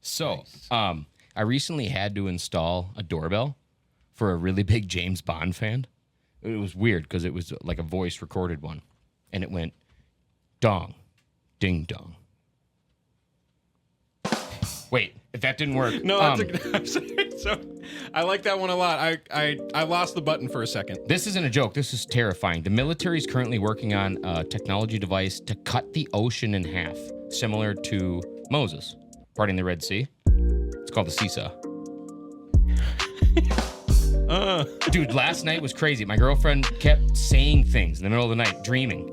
So, I recently had to install a doorbell for a really big James Bond fan. It was weird because it was like a voice recorded one. And it went, dong, ding dong. Wait, if that didn't work. No, I'm sorry. So, I like that one a lot. I lost the button for a second. This isn't a joke. This is terrifying. The military is currently working on a technology device to cut the ocean in half, similar to Moses parting the Red Sea. It's called the seesaw. Dude, last night was crazy. My girlfriend kept saying things in the middle of the night, dreaming.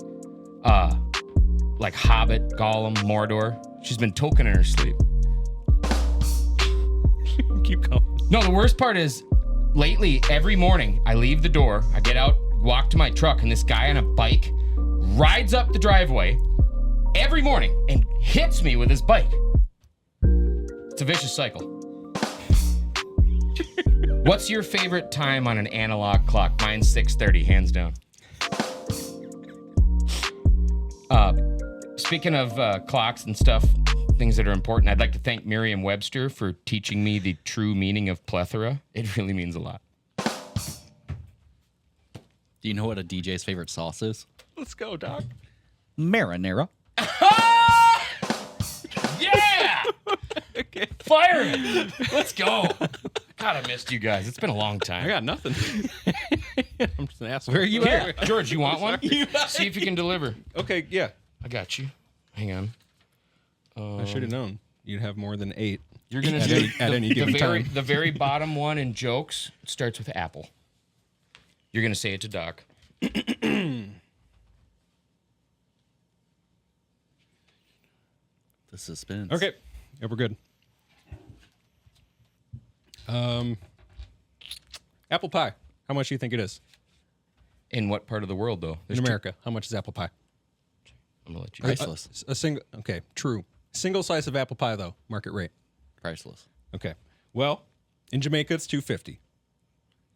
Like Hobbit, Gollum, Mordor. She's been token in her sleep. Keep going. No, the worst part is, lately, every morning, I leave the door, I get out, walk to my truck, and this guy on a bike rides up the driveway every morning and hits me with his bike. It's a vicious cycle. What's your favorite time on an analog clock? Mine's 6:30, hands down. Speaking of clocks and stuff, things that are important, I'd like to thank Merriam-Webster for teaching me the true meaning of plethora. It really means a lot. Do you know what a DJ's favorite sauce is? Let's go, Doc. Marinara. Yeah! Okay. Fire it! Let's go. God, I missed you guys. It's been a long time. I got nothing. I'm just an asshole. Where are you Here, at? George, you want one? See if you can deliver. Okay, yeah. I got you. Hang on. I should have known you'd have more than 8. You're gonna At do any- at any given time. The very bottom one in jokes starts with apple. You're gonna say it to Doc. The suspense. Okay. Yeah, we're good. Apple pie. How much do you think it is? In what part of the world, though? In America, how much is apple pie? I'm gonna let you. Priceless. A single. Okay, true. Single slice of apple pie though, market rate. Priceless. Okay. Well, in Jamaica it's $2.50,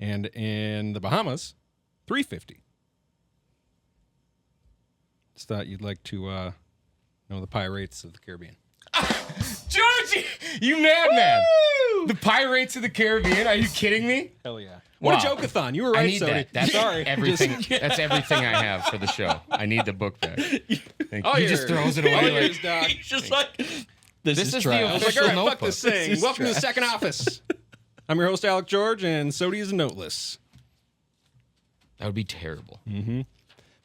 and in the Bahamas, $3.50. Just thought you'd like to know the pie rates of the Caribbean. Georgie, you madman! The Pirates of the Caribbean? Are you kidding me? Hell yeah! What Wow. a joke-a-thon! You were right, I need Sodie. that. That's Sorry. everything. That's everything I have for the show. I need the book back. Oh, He just throws it away. Oh, like, yours, Doc. He's just like, this is is trash. the I was like, official all right, fuck notebook. this thing. This is Welcome to the trash. second office. I'm your host, Alec George, and Sodie is noteless. that would be terrible.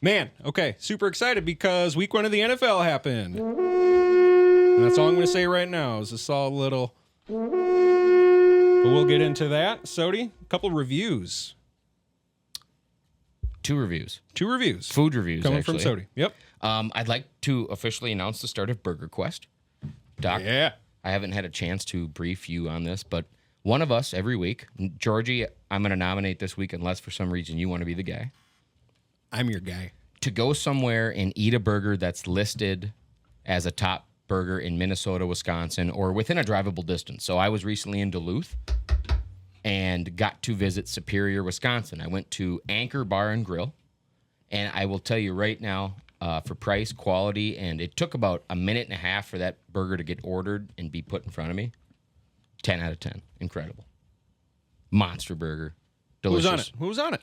Man, okay, super excited because week 1 of the NFL happened. And that's all I'm going to say right now is a solid little... But we'll get into that. Sodie, a couple reviews. 2 reviews. 2 reviews. Food reviews, Coming actually. from Sodie. Yep. I'd like to officially announce the start of Burger Quest. Doc, Yeah. I haven't had a chance to brief you on this, but one of us every week, Georgie, I'm going to nominate this week unless for some reason you want to be the guy, I'm your guy. to go somewhere and eat a burger that's listed as a top burger in Minnesota, Wisconsin, or within a drivable distance. So I was recently in Duluth and got to visit Superior, Wisconsin. I went to Anchor Bar and Grill, and I will tell you right now, for price, quality, and it took about a minute and a half for that burger to get ordered and be put in front of me. 10 out of 10. Incredible. Monster burger. Delicious. Who was on it? Who was on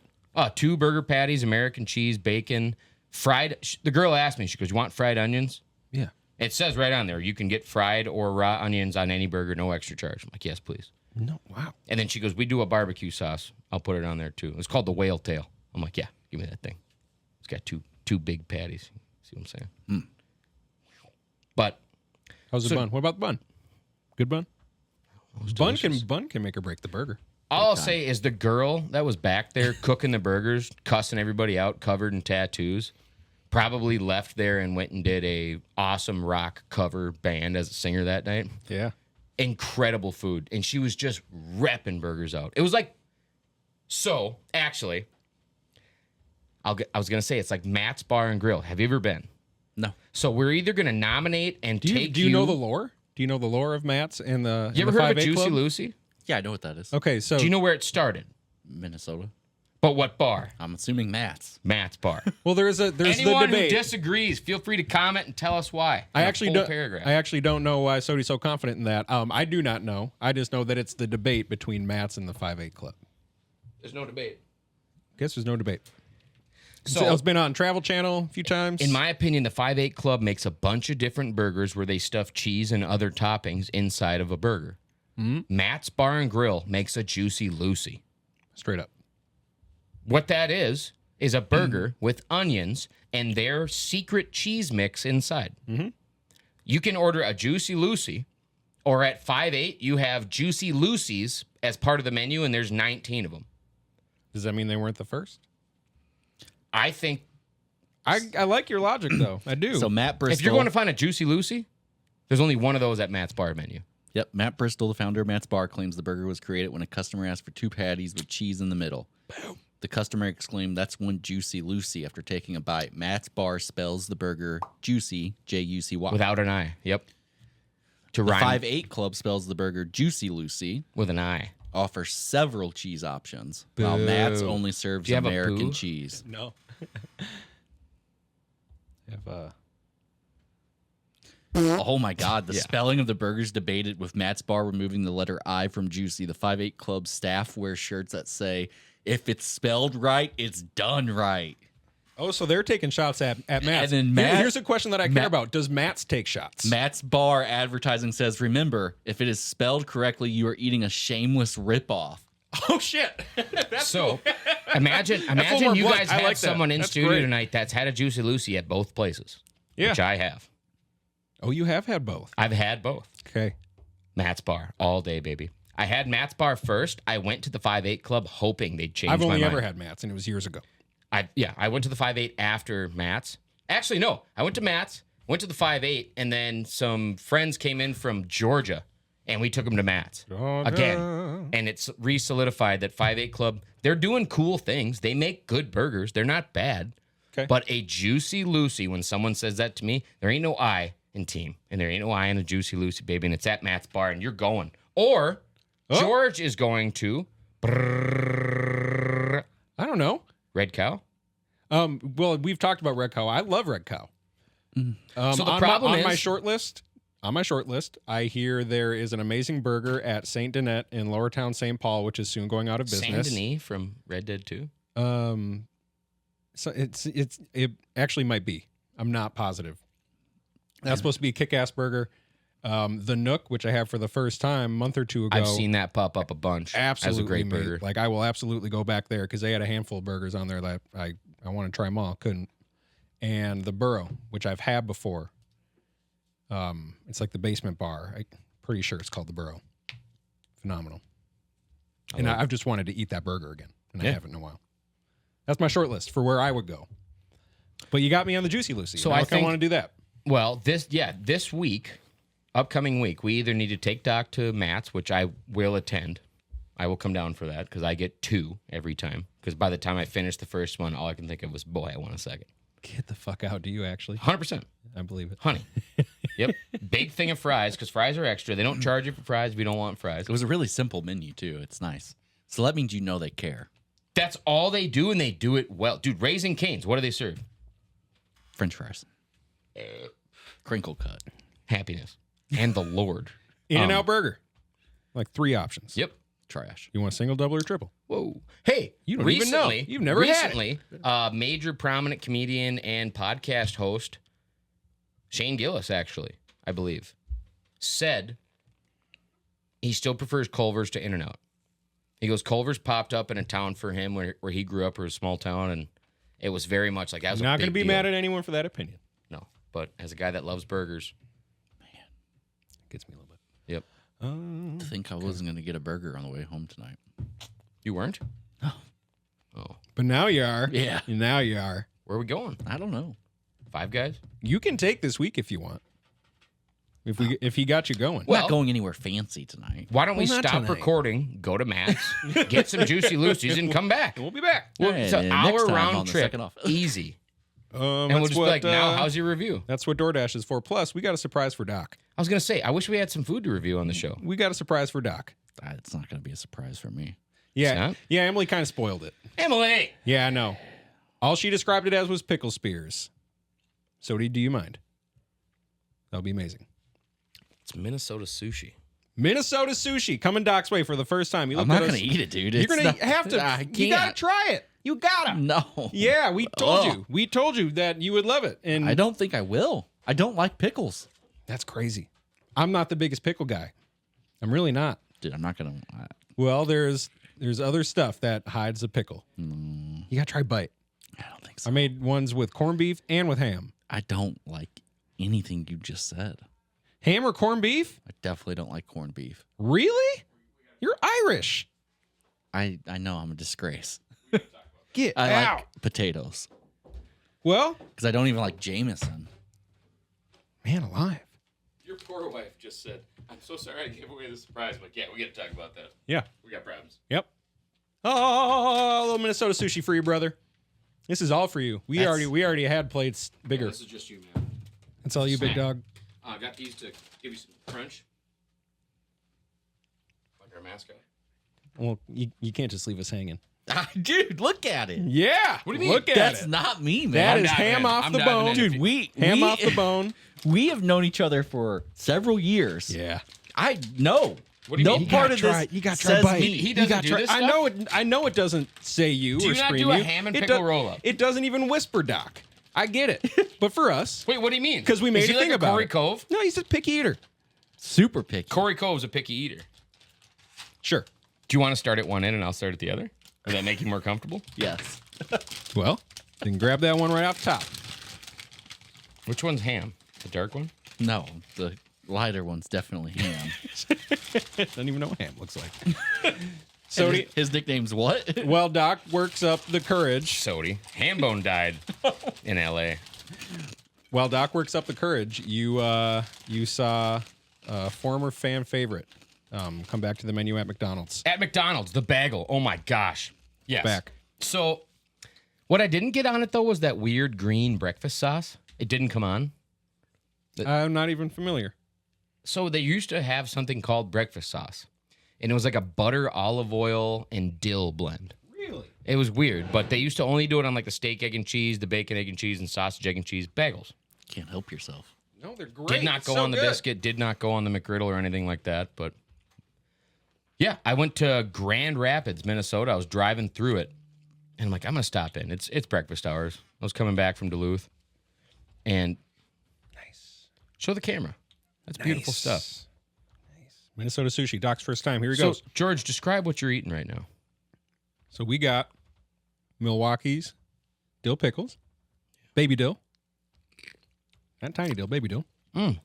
it? 2 burger patties, American cheese, bacon, fried. The girl asked me, she goes, "You want fried onions?" Yeah. It says right on there, you can get fried or raw onions on any burger, no extra charge. I'm like, yes, please. No, wow. And then she goes, "We do a barbecue sauce. I'll put it on there too." It's called the whale tail. I'm like, yeah, give me that thing. It's got two big patties. See what I'm saying? But How's the bun? What about the bun? Good bun? Bun can make or break the burger. all I'll say is the girl that was back there cooking the burgers, cussing everybody out, covered in tattoos, probably left there and went and did a awesome rock cover band as a singer that night. Yeah. Incredible food. And she was just repping burgers out. It was like, so actually, I was going to say, it's like Matt's Bar and Grill. Have you ever been? No. So we're either going to nominate and Do you know the lore? Do you know the lore of Matt's and the You ever the heard of 5A Juicy Club? Lucy? Yeah, I know what that is. Okay, so Do you know where it started? Minnesota. But what bar? I'm assuming Matt's. Matt's bar. Well, there's the Anyone who debate. disagrees, feel free to comment and tell us why. I in a actually full don't. paragraph. I actually don't know why Sodie's so confident in that. I do not know. I just know that it's the debate between Matt's and the 5-8 Club. There's no debate. Guess there's no debate. So It's been on Travel Channel a few times. in my opinion, the 5-8 Club makes a bunch of different burgers where they stuff cheese and other toppings inside of a burger. Matt's Bar and Grill makes a Juicy Lucy. Straight up. What that is a burger with onions and their secret cheese mix inside. You can order a Juicy Lucy, or at 5-8, you have Juicy Lucy's as part of the menu, and there's 19 of them. Does that mean they weren't the first? I think I like your logic, though. I do. So Matt Bristol. if you're going to find a Juicy Lucy, there's only one of those at Matt's Bar menu. Yep, Matt Bristol, the founder of Matt's Bar, claims the burger was created when a customer asked for 2 patties with cheese in the middle. The customer exclaimed, "That's one Juicy Lucy," after taking a bite. Matt's Bar spells the burger Juicy, Jucy. Without an I. Yep. To The rhyme 5-8 Club spells the burger Juicy Lucy, with an I. offers several cheese options, while Matt's only serves Do you have a American boo? cheese. no. Have Oh my God, the spelling of the burgers debated, with Matt's Bar removing the letter I from Juicy. The 5-8 Club staff wears shirts that say, "If it's spelled right, it's done right." Oh, so they're taking shots at Matt's. And then Here's a question that I care about. Does Matt's take shots? Matt's Bar advertising says, "Remember, if it is spelled correctly, you are eating a shameless ripoff." Oh, shit. So imagine more you blunt. guys I have like that. someone in That's studio great. tonight that's had a Juicy Lucy at both places, Yeah. which I have. Oh, you have had both. I've had both. Okay. Matt's Bar all day, baby. I had Matt's Bar first. I went to the 5-8 Club hoping they'd change I've my only mind. ever had Matt's, and it was years ago. I went to the 5-8 after Matt's. Actually, no. I went to Matt's, went to the 5-8, and then some friends came in from Georgia, and we took them to Matt's again. And it's re-solidified that 5-8 Club, they're doing cool things. They make good burgers. They're not bad. Okay. But a Juicy Lucy, when someone says that to me, there ain't no I in team. And there ain't no I in a Juicy Lucy, baby. And it's at Matt's Bar, and you're going. Or George is going to I don't know. Red Cow. Well, we've talked about Red Cow. I love Red Cow. So the problem on is my short list, I hear there is an amazing burger at Saint Denis in Lower Town, St. Paul, which is soon going out of Saint business. Denis from Red Dead 2. So it actually might be. I'm not positive. That's supposed to be a kick-ass burger. The Nook, which I have for the first time a month or two ago. I've seen that pop up a bunch. Absolutely as a great mate. burger. Like I will absolutely go back there because they had a handful of burgers on there that I want to try them all. Couldn't. And the Burrow, which I've had before. It's like the basement bar. I'm pretty sure it's called the Burrow. Phenomenal. And I've just wanted to eat that burger again, and I haven't in a while. That's my short list for where I would go. But you got me on the Juicy Lucy. So I I want to do that. Well, this week, upcoming week, we either need to take Doc to Matt's, which I will attend. I will come down for that because I get 2 every time. Because by the time I finish the first one, all I can think of was, boy, I want a second. Get the fuck out. Do you actually? 100%. I believe it. Honey. Yep. Big thing of fries because fries are extra. They don't charge you for fries if you don't want fries. It was a really simple menu, too. It's nice. So that means you know they care. That's all they do, and they do it well. Dude, Raising Cane's, what do they serve? French fries. Crinkle cut. Happiness. And the Lord. In-N-Out Burger. Like 3 options. Yep. Trash. You want single, double, or triple? Whoa. Hey, You don't even know. You've never had it. recently, major prominent comedian and podcast host, Shane Gillis, actually, I believe, said he still prefers Culver's to In-N-Out. He goes, Culver's popped up in a town for him where he grew up, or a small town, and it was very much like, that was I'm not going to be mad at anyone for that opinion. No, but as a guy that loves burgers, Gets me a little bit. yep. I think I wasn't going to get a burger on the way home tonight. You weren't? No. Oh. But now you are. Yeah. Now you are. Where are we going? I don't know. 5 Guys? You can take this week if you want. If he got you going. We're Well- not going anywhere fancy tonight. Why don't we Well, not stop tonight. recording, go to Matt's, get some Juicy Lucy's, and come back? We'll be back. Well, Yeah, it's an yeah, next hour time round on the trip, second off. easy. And we'll That's just be what, like, now, how's your review? That's what DoorDash is for. Plus, we got a surprise for Doc. I was going to say, I wish we had some food to review on the show. We got a surprise for Doc. It's not going to be a surprise for me. Yeah, not. yeah. Emily kind of spoiled it. Emily. Yeah, I know. All she described it as was pickle spears. Sodie, do you mind? That would be amazing. It's Minnesota Sushi. Minnesota Sushi coming Doc's way for the first time. You I'm looked not at going to us- eat it, dude. You're It's going not- to have to. I You got to can't. try it. You got to. No. Yeah, we told Ugh. you. We told you that you would love it. And I don't think I will. I don't like pickles. that's crazy. I'm not the biggest pickle guy. I'm really not. Dude, I'm not going to. Well, there's other stuff that hides a pickle. Mm. You got to try bite. I don't think so. I made ones with corned beef and with ham. I don't like anything you just said. Ham or corned beef? I definitely don't like corned beef. Really? You're Irish. I know I'm a disgrace. Get I out. like potatoes Well, because I don't even like Jameson. man alive. Your poor wife just said, I'm so sorry I gave away the surprise, but yeah, we got to talk about that. Yeah. We got problems. Yep. Oh, a little Minnesota sushi for you, brother. This is all for you. We already had plates bigger. This is just you, man. That's all you, big dog. I got these to give you some crunch. Like our mascot. Well, you can't just leave us hanging. Dude, look at it. Yeah. What do you mean? Look at That's it. not me, man. That I'm is diving ham in. off I'm the diving bone. in. Dude, Ham we off the bone. We have known each other for several years. Yeah. I know. What do you no mean? You part gotta of try this it. You gotta try says bite. me. He doesn't do this I stuff? know it. I know it doesn't say you Do or you not scream do a you. ham and It pickle do- roll-up? It doesn't even whisper, Doc. I get it. But for us, Wait, what do you mean? because we Is made he a thing like about Corey it. Cove? No, he's a picky eater. Super picky. Corey Cove's a picky eater. Sure. Do you want to start at one end and I'll start at the other? Would that make you more comfortable? Yes. Well, then grab that one right off the top. Which one's ham? The dark one? No, the lighter one's definitely ham. Doesn't even know what ham looks like. So Sodie, his nickname's what? well, Doc works up the courage. Sodie. Hambone died in L.A. While Doc works up the courage, you saw a former fan favorite come back to the menu at McDonald's. At McDonald's, the bagel. Oh my gosh. Yes. Back. So, what I didn't get on it though was that weird green breakfast sauce. It didn't come on. I'm not even familiar. So they used to have something called breakfast sauce, and it was like a butter, olive oil, and dill blend. Really? It was weird, but they used to only do it on like the steak, egg, and cheese, the bacon, egg, and cheese, and sausage, egg, and cheese bagels. Can't help yourself. No, they're great. Did not go So on the good. biscuit, did not go on the McGriddle or anything like that. But yeah, I went to Grand Rapids, Minnesota. I was driving through it, and I'm like, I'm gonna stop in. It's breakfast hours. I was coming back from Duluth, and Nice. show the camera. That's beautiful Nice. stuff. Minnesota sushi. Doc's first time. Here he So goes. George, describe what you're eating right now. So we got Milwaukee's dill pickles, baby dill, not tiny dill, baby dill, Mm.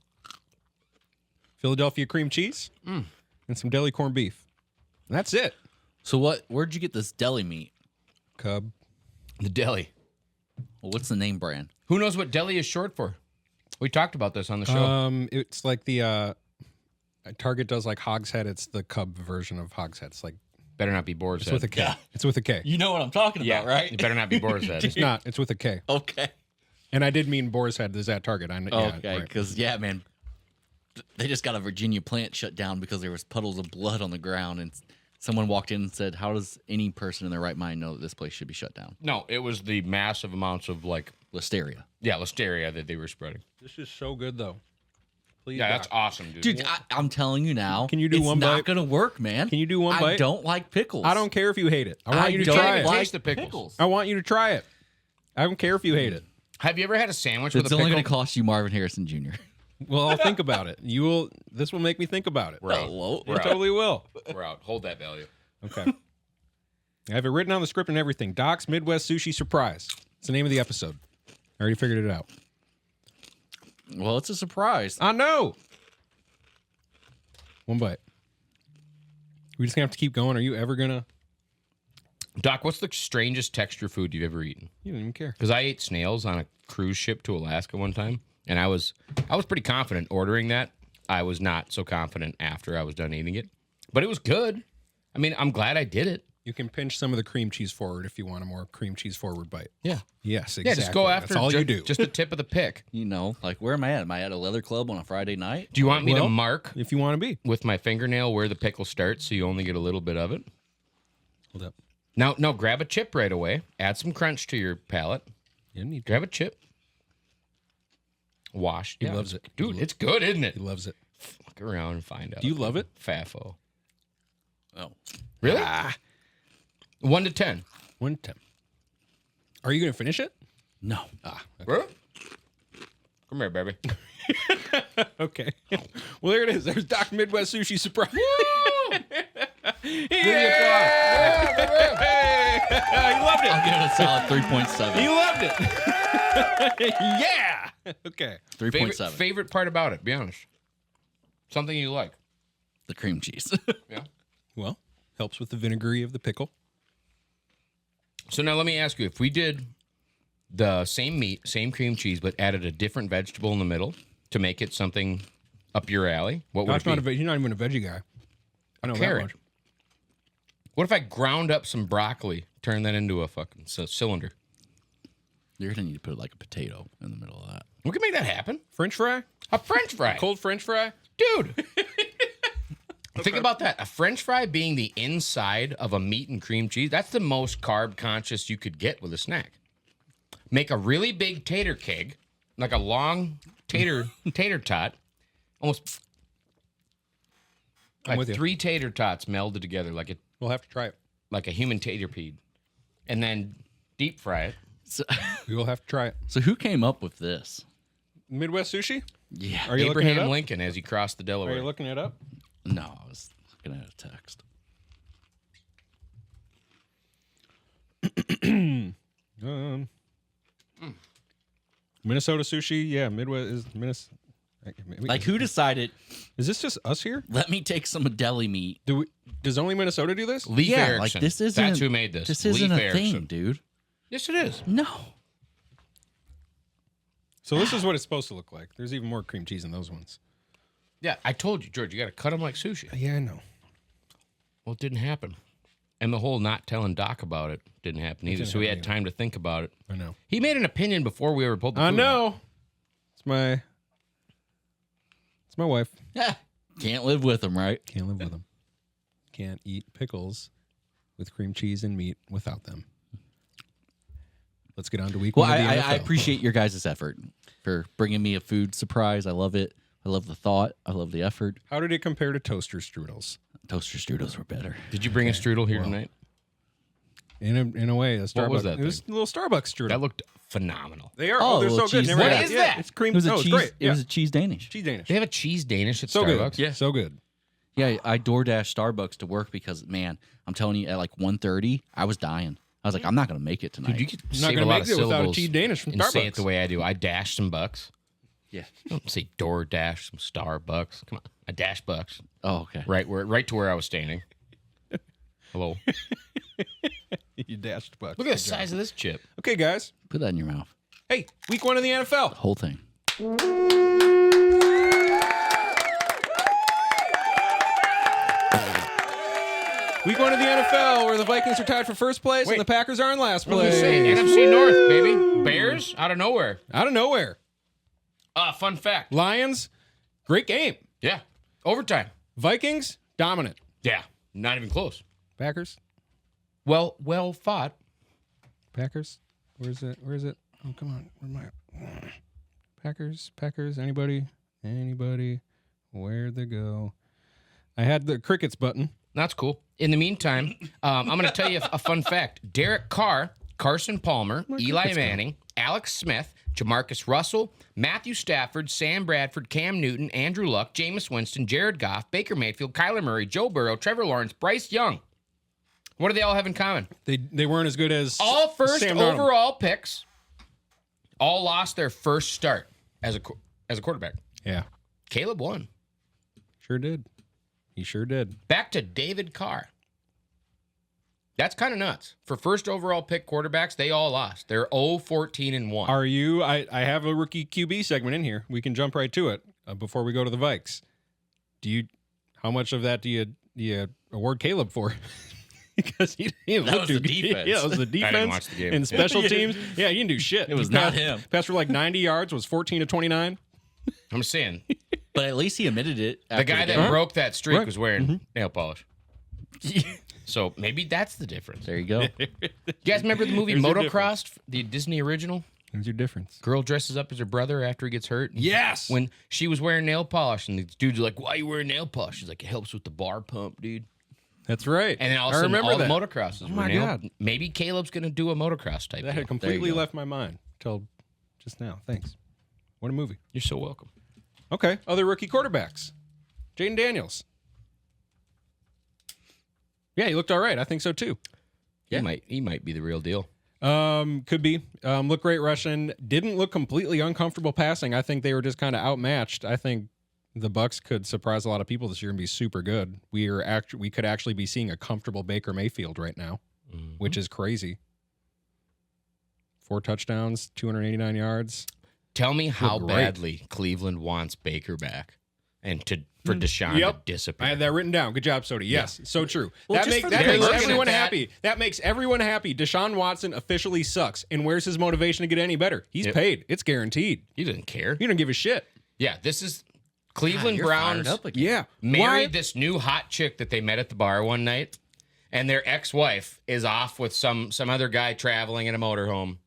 Philadelphia cream cheese, and some deli corned beef. And that's it. So where'd you get this deli meat? Cub. The deli. Well, what's the name brand? Who knows what deli is short for? We talked about this on the show. It's like the Target does like Hogshead. It's the Cub version of Hogshead. It's like Better not be Boar's it's Head. with a K. It's with a K. You know what I'm talking Yeah, about, right? It better not be Boar's Head. It's not. It's with a K. Okay. And I did mean Boar's Head is at Target. Okay, right. because yeah, man, they just got a Virginia plant shut down because there was puddles of blood on the ground, and someone walked in and said, "How does any person in their right mind know that this place should be shut down?" No, it was the massive amounts of Listeria. listeria that they were spreading. This is so good though. Please, Yeah, that's Doc. awesome, dude. Dude, I'm telling you now. Can you do it's one not bite? gonna work, man. Can you do one I bite? don't like pickles. I don't care if you hate it. I want you to don't try it. like Taste the pickles. I want you to try it. I don't care if you hate it. Have you ever had a sandwich It's with a only pickle? going to cost you Marvin Harrison Jr. Well, I'll think about it. You will. This will make me think about it. We're out. Hello? We're It out. totally will. We're out. Hold that value. Okay. I have it written on the script and everything. Doc's Midwest Sushi Surprise. It's the name of the episode. I already figured it out. Well, it's a surprise. I know. One bite. We just gonna have to keep going. Are you ever gonna? Doc, what's the strangest texture food you've ever eaten? You don't even care. Because I ate snails on a cruise ship to Alaska one time, and I was pretty confident ordering that. I was not so confident after I was done eating it, but it was good. I mean, I'm glad I did it. You can pinch some of the cream cheese forward if you want a more cream cheese forward bite. Yeah. Yes, exactly. Yeah, just go after. That's all you do. Just the tip of the pick. You know, like where am I at? Am I at a leather club on a Friday night? Do you want me to Well, mark if you want to be. with my fingernail where the pickle starts so you only get a little bit of it? Hold up. Now, no, grab a chip right away. Add some crunch to your palate. You need to. Grab a chip. Wash. He loves it. Dude, it's good, isn't it? He loves it. Look around and find out. Do you love it? Fafo. Oh. Really? 1 to 10. 1 to 10. Are you going to finish it? No. Really? Come here, baby. Okay. Well, there it is. There's Doc Midwest Sushi Surprise. Yeah, He loved it. I'll give it a solid 3.7. He loved it. Yeah. Okay. 3.7. favorite part about it, be honest. Something you like. The cream cheese. Yeah. Well, helps with the vinegary of the pickle. So now let me ask you, if we did the same meat, same cream cheese, but added a different vegetable in the middle to make it something up your alley, what would it be? He's not even a veggie guy. I know that Carrot. much. What if I ground up some broccoli, turn that into a fucking cylinder? You're going to need to put like a potato in the middle of that. We can make that happen. French fry? A French fry. Cold French fry? Dude. Think about that. A French fry being the inside of a meat and cream cheese. That's the most carb conscious you could get with a snack. Make a really big tater keg, like a long tater tot, almost I'm like with you. 3 tater tots melded together We'll have to try it. like a human tater peed, and then deep fry it. So, We will have to try it. so who came up with this? Midwest Sushi? Yeah. Are you looking it Abraham up? Lincoln as he crossed the Are Delaware. you looking it up? No, I was looking at a text. Minnesota Sushi? Yeah, Midwest is Minnesota. Like, who decided, Is this just us here? let me take some deli meat? Does only Minnesota do this? Leif Yeah, Erikson. like this isn't. That's who made this. This isn't Leif a Erikson. thing, dude. Yes, it is. No. So this is what it's supposed to look like. There's even more cream cheese in those ones. Yeah, I told you, George, you got to cut them like sushi. Yeah, I know. Well, it didn't happen. And the whole not telling Doc about it didn't happen either. didn't So we happen had time to think about it. I know. He made an opinion before we ever pulled the I food know. It's my wife. Yeah. Can't live with them, right? Can't live with them. Can't eat pickles with cream cheese and meat without them. Let's get on to week Well, one of the I NFL. appreciate your guys' effort for bringing me a food surprise. I love it. I love the thought. I love the effort. How did it compare to toaster strudels? Toaster strudels were better. Did you bring a strudel here tonight? In a way, a Starbucks. What was that It was a little Starbucks strudel. That looked phenomenal. They are. Oh, Oh, they're a so little good. cheese. Never What had is it. that? Yeah, it's cream. It was a it's cheese. great. It was a cheese Danish. cheese Danish. They have a cheese Danish at So Starbucks. good. Yeah, so good. Yeah, I DoorDash Starbucks to work because, man, I'm telling you, at like 1:30, I was dying. I was like, I'm not going to make it tonight. Dude, you could I'm not save a gonna lot make of it without a syllables cheese Danish from and say it Starbucks. the way I do. I dash some bucks. Yeah. Don't say door dash some Starbucks. Come on, I dash bucks Oh, okay. right to where I was standing. Hello. You dashed bucks. Look at the size of this chip. Okay, guys. Put that in your mouth. Hey, week one of the NFL. Whole thing. Week one of the NFL, where the Vikings are tied for first place and the Packers are in last What was I place. saying? NFC North, baby. Bears out of nowhere. Out of nowhere. Fun fact. Lions, great game. Yeah. Overtime. Vikings, dominant. Yeah. Not even close. Packers, Well fought. Packers. Where's it? Where is it? Oh, come on. Where am I? Packers. Anybody? Where'd they go? I had the crickets button. That's cool. In the meantime, I'm going to tell you a fun fact. Derek Carr, Carson Palmer, Eli Manning, Alex Smith, Jamarcus Russell, Matthew Stafford, Sam Bradford, Cam Newton, Andrew Luck, Jameis Winston, Jared Goff, Baker Mayfield, Kyler Murray, Joe Burrow, Trevor Lawrence, Bryce Young. What do they all have in common? They weren't as good as All first Sam Darnold. overall picks. All lost their first start as a quarterback. Yeah, Caleb won. sure did. He sure did. Back to David Carr. That's kind of nuts. For first overall pick quarterbacks, they all lost. They're 0-14-1. Are you? I have a rookie QB segment in here. We can jump right to it before we go to the Vikes. How much of that do you award Caleb for? Because he didn't That look was too the good. defense. Yeah, it was the I didn't defense watch the game. and special teams. Yeah, he didn't do shit. It was He not passed- him. Passed for like 90 yards. Was 14 of 29. I'm saying But at least he admitted it. the guy that broke that streak Right. was wearing nail polish. So maybe that's the difference. There you go. You guys remember the movie There's your Motocross, the Disney original? What's your difference? Girl dresses up as her brother after he gets hurt. Yes. When she was wearing nail polish, and the dude's like, "Why are you wearing nail polish?" She's like, "It helps with the bar pump, dude." That's right. And then all of I a sudden, remember all the that. motocrosses Oh were my nail. God. Maybe Caleb's going to do a motocross type That deal. had completely go. left my mind till just now. Thanks. What a movie. You're so welcome. Okay. Other rookie quarterbacks. Jaden Daniels. Yeah, he looked all right. I think so too. Yeah. He might be the real deal. Could be. Look great rushing. Didn't look completely uncomfortable passing. I think they were just kind of outmatched. I think the Bucks could surprise a lot of people this year and be super good. We could actually be seeing a comfortable Baker Mayfield right now, which is crazy. 4 touchdowns, 289 yards. Tell me how great. badly Cleveland wants Baker back, and for Deshaun to disappear. I had that written down. Good job, Sodie. Yes, so true. Well, that just makes for the looking at everyone that- happy. That makes everyone happy. Deshaun Watson officially sucks. And where's his motivation to get any better? He's paid. It's guaranteed. He doesn't care. You don't give a shit. Yeah, this is Cleveland You're Browns fired up again. Yeah. married this new hot chick that they met at the bar one night, and their ex-wife is off with some other guy traveling in a motorhome.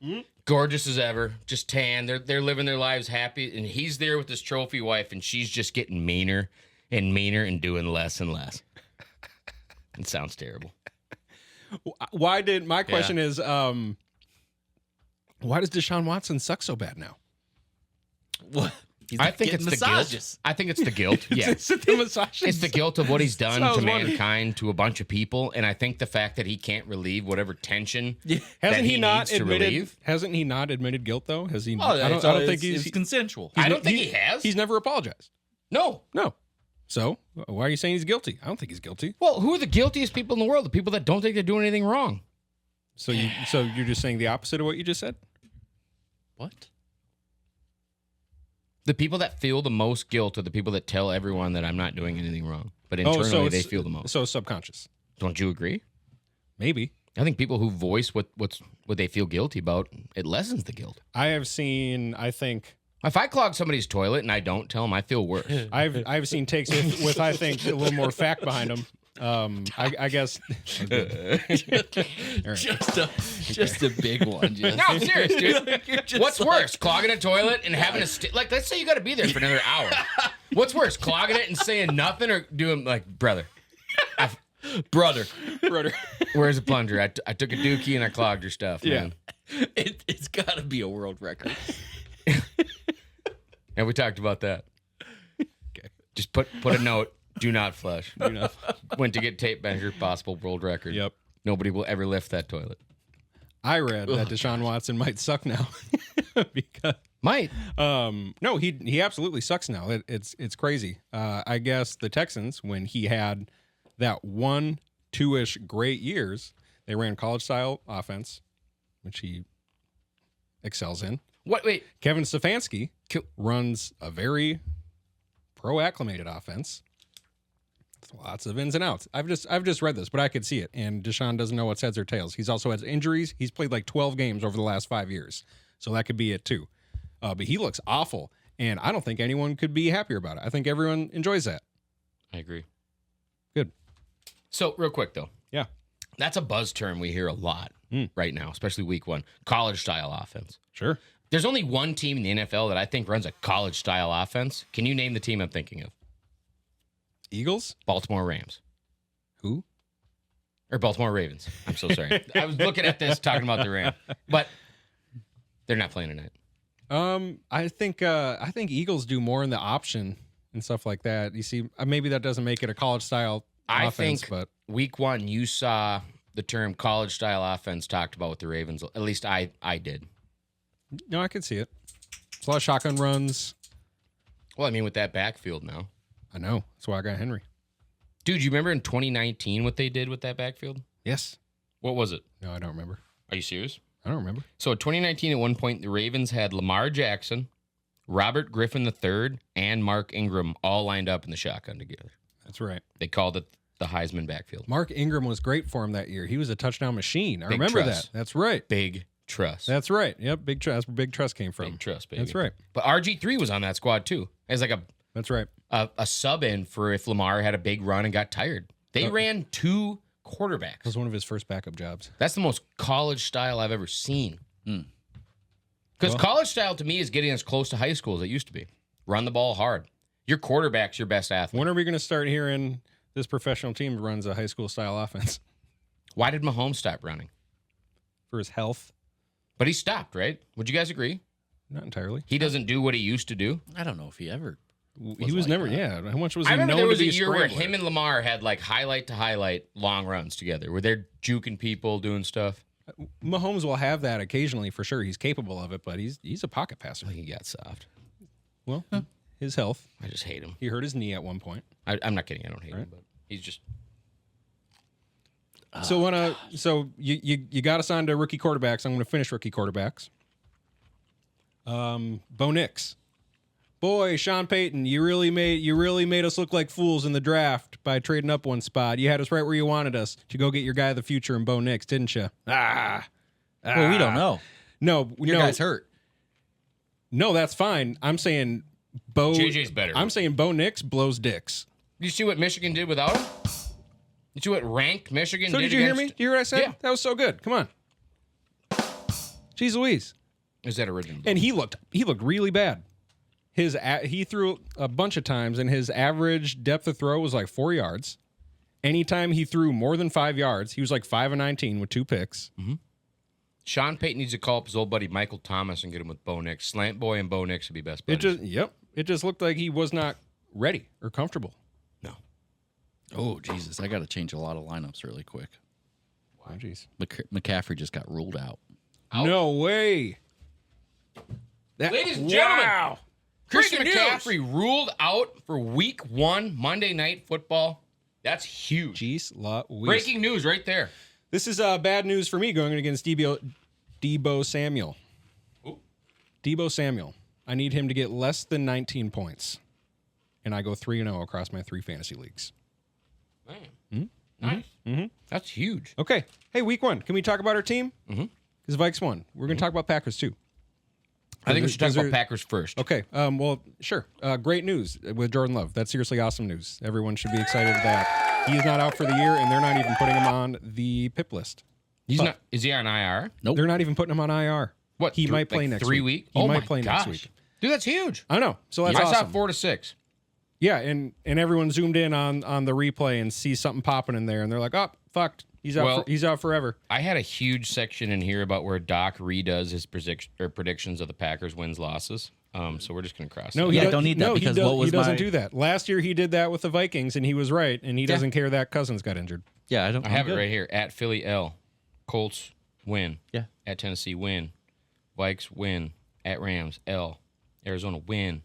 Gorgeous as ever, just tan. They're living their lives happy, and he's there with his trophy wife, and she's just getting meaner and meaner and doing less and less. It sounds terrible. Why did my question is why does Deshaun Watson suck so bad now? What? He's I think getting it's the massages. guilt. I think it's the guilt. Yeah. Is it the massages? It's the guilt of what he's done That's what I to was wondering. mankind, to a bunch of people, and I think the fact that he can't relieve whatever tension that Hasn't he not needs to admitted? relieve. Hasn't he not admitted guilt though? Has he? Oh, I don't think it's consensual. I don't think he has. He's never apologized. No. No. So why are you saying he's guilty? I don't think he's guilty. Well, who are the guiltiest people in the world? The people that don't think they're doing anything wrong. So you're just saying the opposite of what you just said? What? The people that feel the most guilt are the people that tell everyone that I'm not doing anything wrong. But internally, they feel the most. So subconscious. Don't you agree? Maybe. I think people who voice what they feel guilty about, it lessens the guilt. I have seen, I think, If I clog somebody's toilet and I don't tell them, I feel worse. I've seen takes with I think a little more fact behind them. I guess. Just a big one. Just. No, I'm serious, dude. You're just What's like- worse, clogging a toilet and having a like? Let's say you got to be there for another hour. What's worse, clogging it and saying nothing, or doing like, brother, brother? where's the plunger? I took a dookie and I clogged your stuff. Man. It's got to be a world record. And we talked about that. Okay. Just put a note. Do not flush. Went to get tape measure, possible world record. Yep. Nobody will ever lift that toilet. I read that Deshaun Watson might suck now because Might. no, he absolutely sucks now. It's crazy. I guess the Texans, when he had that 1-2-ish great years, they ran college style offense, which he excels in. Wait. Kevin Stefanski Cool. runs a very pro acclimated offense. Lots of ins and outs. I've just read this, but I could see it. And Deshaun doesn't know what's heads or tails. He's also had injuries. He's played like 12 games over the last 5 years, so that could be it too. But he looks awful, and I don't think anyone could be happier about it. I think everyone enjoys that. I agree. Good. So, real quick, though. Yeah. That's a buzz term we hear a lot right now, especially week one. College-style offense. Sure. There's only one team in the NFL that I think runs a college-style offense. Can you name the team I'm thinking of? Eagles? Baltimore Rams. Who? Or Baltimore Ravens. I'm so sorry. I was looking at this talking about the Rams. But they're not playing tonight. I think Eagles do more in the option and stuff like that. You see, maybe that doesn't make it a college style I offense, think but week one, you saw the term college-style offense talked about with the Ravens. At least I did. no, I can see it. It's a lot of shotgun runs. Well, I mean, with that backfield now. I know. That's why I got Henry. Dude, you remember in 2019 what they did with that backfield? Yes. What was it? No, I don't remember. Are you serious? I don't remember. So in 2019, at one point, the Ravens had Lamar Jackson, Robert Griffin III, and Mark Ingram all lined up in the shotgun together. That's right. They called it the Heisman backfield. Mark Ingram was great for him that year. He was a touchdown machine. I Big remember trust. that. That's right. Big trust. That's right. Yep. Big trust. That's where Big Trust came from. Big trust, baby. That's right. But RG3 was on that squad too, as like That's right. a sub in for if Lamar had a big run and got tired. They ran 2 quarterbacks. That was one of his first backup jobs. That's the most college style I've ever seen. Because college style to me is getting as close to high school as it used to be. Run the ball hard. Your quarterback's your best athlete. When are we going to start hearing this professional team runs a high school style offense? Why did Mahomes stop running? For his health? But he stopped, right? Would you guys agree? Not entirely. He doesn't do what he used to do. I don't know if he ever. He was like never, that. yeah. How much was I he remember known there to was be a year where scrambler? him and Lamar had like highlight to highlight long runs together, where they're juking people, doing stuff. Mahomes will have that occasionally for sure. He's capable of it, but he's a pocket passer. He got soft. Well, his health. I just hate him. He hurt his knee at one point. I'm not kidding. I don't hate him, but he's just. So you got us on to rookie quarterbacks. I'm going to finish rookie quarterbacks. Bo Nix. Boy, Sean Payton, you really made us look like fools in the draft by trading up one spot. You had us right where you wanted us to go get your guy of the future in Bo Nix, didn't you? Well, we don't know. No, Your guy's hurt. No, that's fine. I'm saying Bo. JJ's better. I'm saying Bo Nix blows dicks. You see what Michigan did without him? You see what ranked Michigan So did did you hear against- me? Did you hear what I said? Yeah. That was so good. Come on. Jeez Louise. Is that original? And he looked really bad. He threw a bunch of times, and his average depth of throw was like 4 yards. Anytime he threw more than 5 yards, he was like 5 of 19 with 2 picks. Sean Payton needs to call up his old buddy Michael Thomas and get him with Bo Nix. Slant Boy and Bo Nix would be best buddies. It just looked like he was not ready or comfortable. No. Oh, Jesus. I got to change a lot of lineups really quick. Oh, jeez. McCaffrey just got ruled out. No way. Ladies and gentlemen, Wow. Christian Breaking news. McCaffrey ruled out for Week 1 Monday Night Football. That's huge. Jeez Louise. Breaking news right there. This is bad news for me going against Debo Samuel. Ooh. Debo Samuel. I need him to get less than 19 points. And I go 3-0 across my 3 fantasy leagues. Man. Nice. That's huge. Okay. Hey, week 1. Can we talk about our team? Because Vikes won. We're going to talk about Packers too. I think we should talk Those about are- Packers first. Okay. Well, sure. Great news with Jordan Love. That's seriously awesome news. Everyone should be excited that he is not out for the year, and they're not even putting him on the PIP list. He's not. Is he on IR? Nope. They're not even putting him on IR. What? He might play like next 3 week. weeks. He Oh might my play gosh. next week. Dude, that's huge. I know. So that's I saw awesome. 4 to 6. Yeah, and everyone zoomed in on the replay and sees something popping in there, and they're like, "Oh, fucked. He's out. Well- He's out forever." I had a huge section in here about where Doc redoes his predictions of the Packers wins losses. So we're just gonna cross. No, that. he Yeah, does- don't need that no, because he what was doesn't my- do that. Last year he did that with the Vikings, and he was right, and he doesn't care that Cousins got injured. Yeah, I don't. I have it right here. At Philly L, Colts win. Yeah. At Tennessee win. Vikes win. At Rams L, Arizona win.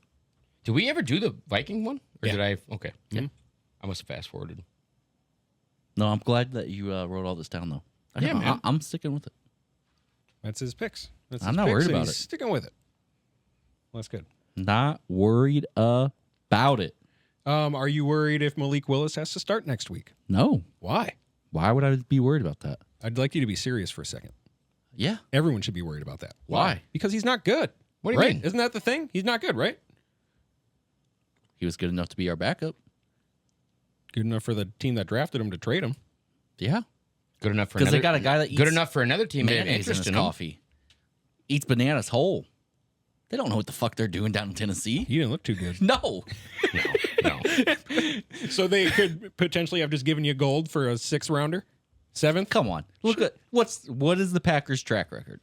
Did we ever do the Viking one? Or Yeah. did I? Okay. Yeah. I must have fast forwarded. No, I'm glad that you wrote all this down, though. Yeah, man. I'm sticking with it. That's his picks. That's I'm his not picks, worried and about he's it. Sticking with it. Well, that's good. Not worried about it. Are you worried if Malik Willis has to start next week? No. Why? Why would I be worried about that? I'd like you to be serious for a second. Yeah. Everyone should be worried about that. Why? Because he's not good. What do you right? mean? Isn't that the thing? He's not good, right? He was good enough to be our backup. Good enough for the team that drafted him to trade him. Yeah. Good enough for Because another. they got a guy that eats good enough for another team. They have mayonnaise in interest his in him. coffee. Eats bananas whole. They don't know what the fuck they're doing down in Tennessee. He didn't look too good. No. No. So they could potentially have just given you gold for a 6th rounder? 7th? Come on. Look at what is the Packers' track record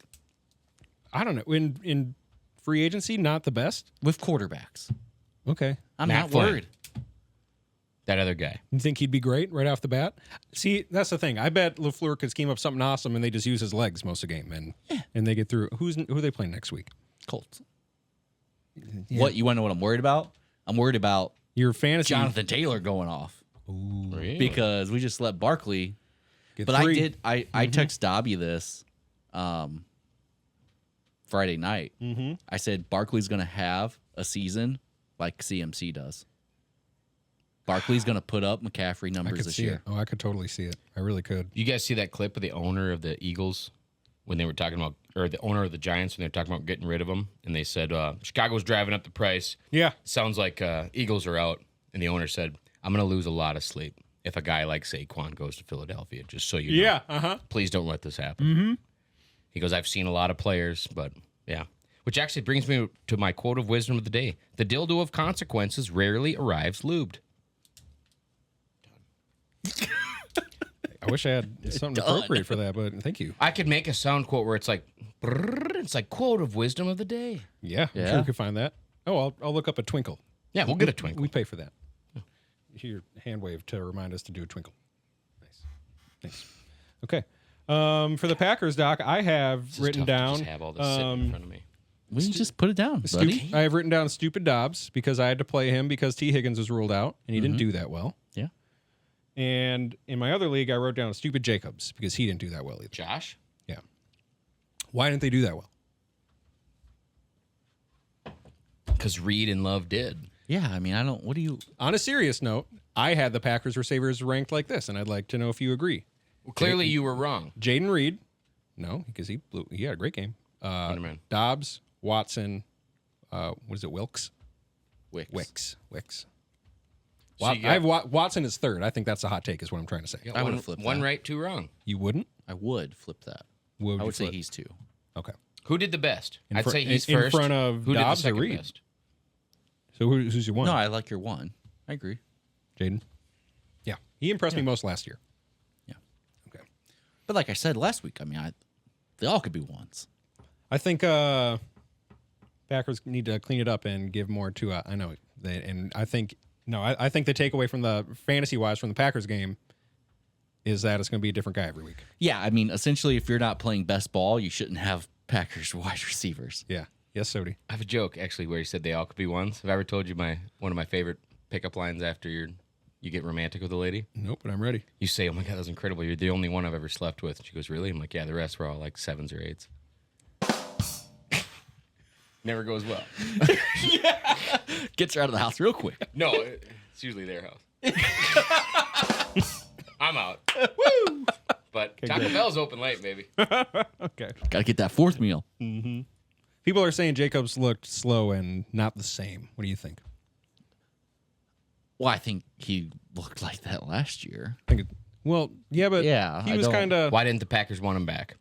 I don't know. In free agency, not the best. with quarterbacks? Okay. I'm Matt not Flynn. worried. That other guy. You think he'd be great right off the bat? See, that's the thing. I bet LaFleur could scheme up something awesome, and they just use his legs most of the game, and they get through. Who are they playing next week? Colts. What you want to know what I'm worried about? I'm worried about Your fantasy Jonathan Taylor going off Really? because we just let Barkley. get But 3. I text Dobby this Friday night. I said Barkley's going to have a season like CMC does. Barkley's going to put up McCaffrey I numbers could this see year. it. Oh, I could totally see it. I really could. You guys see that clip of the owner of the Eagles when they were talking about, or the owner of the Giants when they were talking about getting rid of him, and they said Chicago's driving up the price. Yeah. Sounds like Eagles are out, and the owner said, "I'm going to lose a lot of sleep if a guy like Saquon goes to Philadelphia, just so you know. Yeah, uh-huh. Please don't let this happen. Mm-hmm. He goes, I've seen a lot of players, but yeah. Which actually brings me to my quote of wisdom of the day. The dildo of consequences rarely arrives lubed. I wish I had something appropriate for that, but thank you. I could make a sound quote where it's like, brrr, it's like quote of wisdom of the day. Yeah, I'm sure we could find that. Oh, I'll look up a twinkle. Yeah, we'll get a twinkle. We pay for that. Your hand wave to remind us to do a twinkle. Nice. Okay. For the Packers, Doc, I have It's written tough to down. just have all this sitting in front of me. We can just put it down, buddy. I have written down Stupid Dobbs because I had to play him because T. Higgins was ruled out, and he didn't do that well. Yeah. And in my other league, I wrote down Stupid Jacobs because he didn't do that well either. Josh? Yeah. Why didn't they do that well? Because Reed and Love did. Yeah, I mean, I don't. What do you? On a serious note, I had the Packers receivers ranked like this, and I'd like to know if you agree. Well, clearly you were wrong. Jaden Reed, no, because he had a great game. Dobbs, Watson, what is it, Wilkes? Wicks. So you got- I have Watson is third. I think that's a hot take, is what I'm trying to say. Yeah, I one, would've flipped one that. right, two wrong. You wouldn't? I would flip that. What would I you would say flip? he's 2. Okay. Who did the best? I'd fr- say he's in first. front of Who Dobbs did or the second Reed? best? So who's your one? No, I like your 1. I agree. Jaden? Yeah. He impressed me most last year. Yeah. Okay. But like I said last week, I mean, they all could be 1s. I think Packers need to clean it up and give more to. I know they, and I think I think the takeaway from the fantasy wise from the Packers game is that it's going to be a different guy every week. Yeah, I mean, essentially, if you're not playing best ball, you shouldn't have Packers wide receivers. Yeah. Yes, Sodie. I have a joke actually where he said they all could be ones. Have I ever told you one of my favorite pickup lines after you get romantic with a lady? Nope, but I'm ready. You say, "Oh my god, that was incredible! You're the only one I've ever slept with." She goes, "Really?" I'm like, "Yeah, the rest were all like 7s or 8s." Never goes well. Gets her out of the house real quick. No, it's usually their house. I'm out. Woo! But Taco Bell's open late, baby. Okay. Got to get that 4th meal. People are saying Jacobs looked slow and not the same. What do you think? Well, I think he looked like that last year. Well, yeah, but Yeah, he I was don't- kind of. Why didn't the Packers want him back?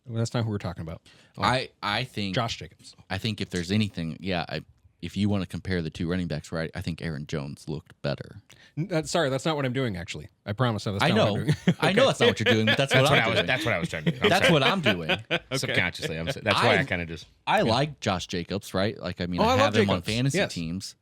Well, that's not who we're talking about. I think Josh Jacobs. I think if there's anything, if you want to compare the 2 running backs, right? I think Aaron Jones looked better. Sorry, that's not what I'm doing. Actually, I promise. That's I not know, what I'm doing. I know that's not what you're doing, but that's what I'm doing. That's what I was trying to do. I'm That's sorry. what I'm doing. Subconsciously. That's why I kind of just. I like Josh Jacobs, right? Like, I mean, Oh, I I love have him on Jacobs. fantasy Yes. teams.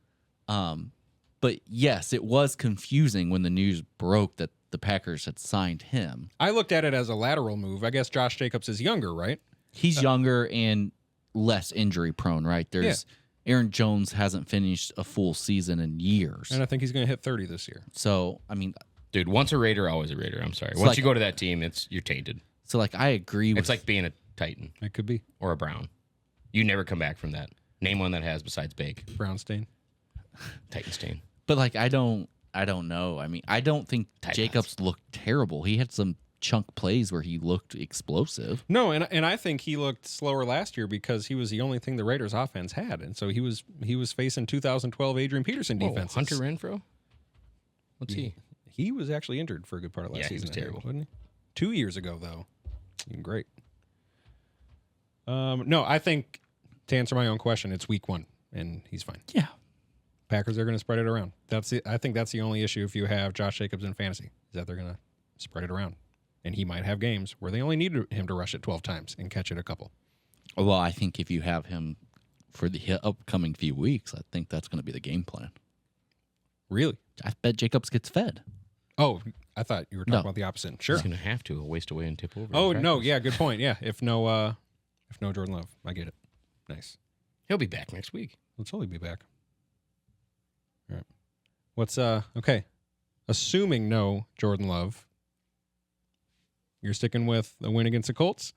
But yes, it was confusing when the news broke that the Packers had signed him. I looked at it as a lateral move. I guess Josh Jacobs is younger, right? He's younger and less injury prone, right? There's Aaron Jones hasn't finished a full season in years. And I think he's going to hit 30 this year. So, I mean, Dude, once a Raider, always a Raider. I'm sorry. It's Once like- you go to that team, you're tainted. so like I agree with It's like being a Titan It could be or a Brown. You never come back from that. Name one that has besides Bake. Brownstein. Titan stain. but like I don't know. I mean, I don't think Tight Jacobs looked terrible. He had some chunk plays where he looked explosive. No, and I think he looked slower last year because he was the only thing the Raiders offense had, and so he was facing 2012 Adrian Peterson defense. Hunter Renfro? What's he? He was actually injured for a good part of last Yeah, he season. was I think, terrible. wasn't he? 2 years ago, though. Great. No, I think to answer my own question, it's week 1, and he's fine. Yeah. Packers are going to spread it around. I think that's the only issue if you have Josh Jacobs in fantasy, is that they're going to spread it around. And he might have games where they only need him to rush it 12 times and catch it a couple. Well, I think if you have him for the upcoming few weeks, I think that's going to be the game plan. Really? I bet Jacobs gets fed. Oh, I thought you were talking No. about the opposite. Sure. He's going to have to waste away and tip over. Oh, in no. practice. Yeah, good point. Yeah, if no Jordan Love. I get it. Nice. He'll be back next week. He'll totally be back. All right. What's okay? Assuming no Jordan Love, you're sticking with a win against the Colts?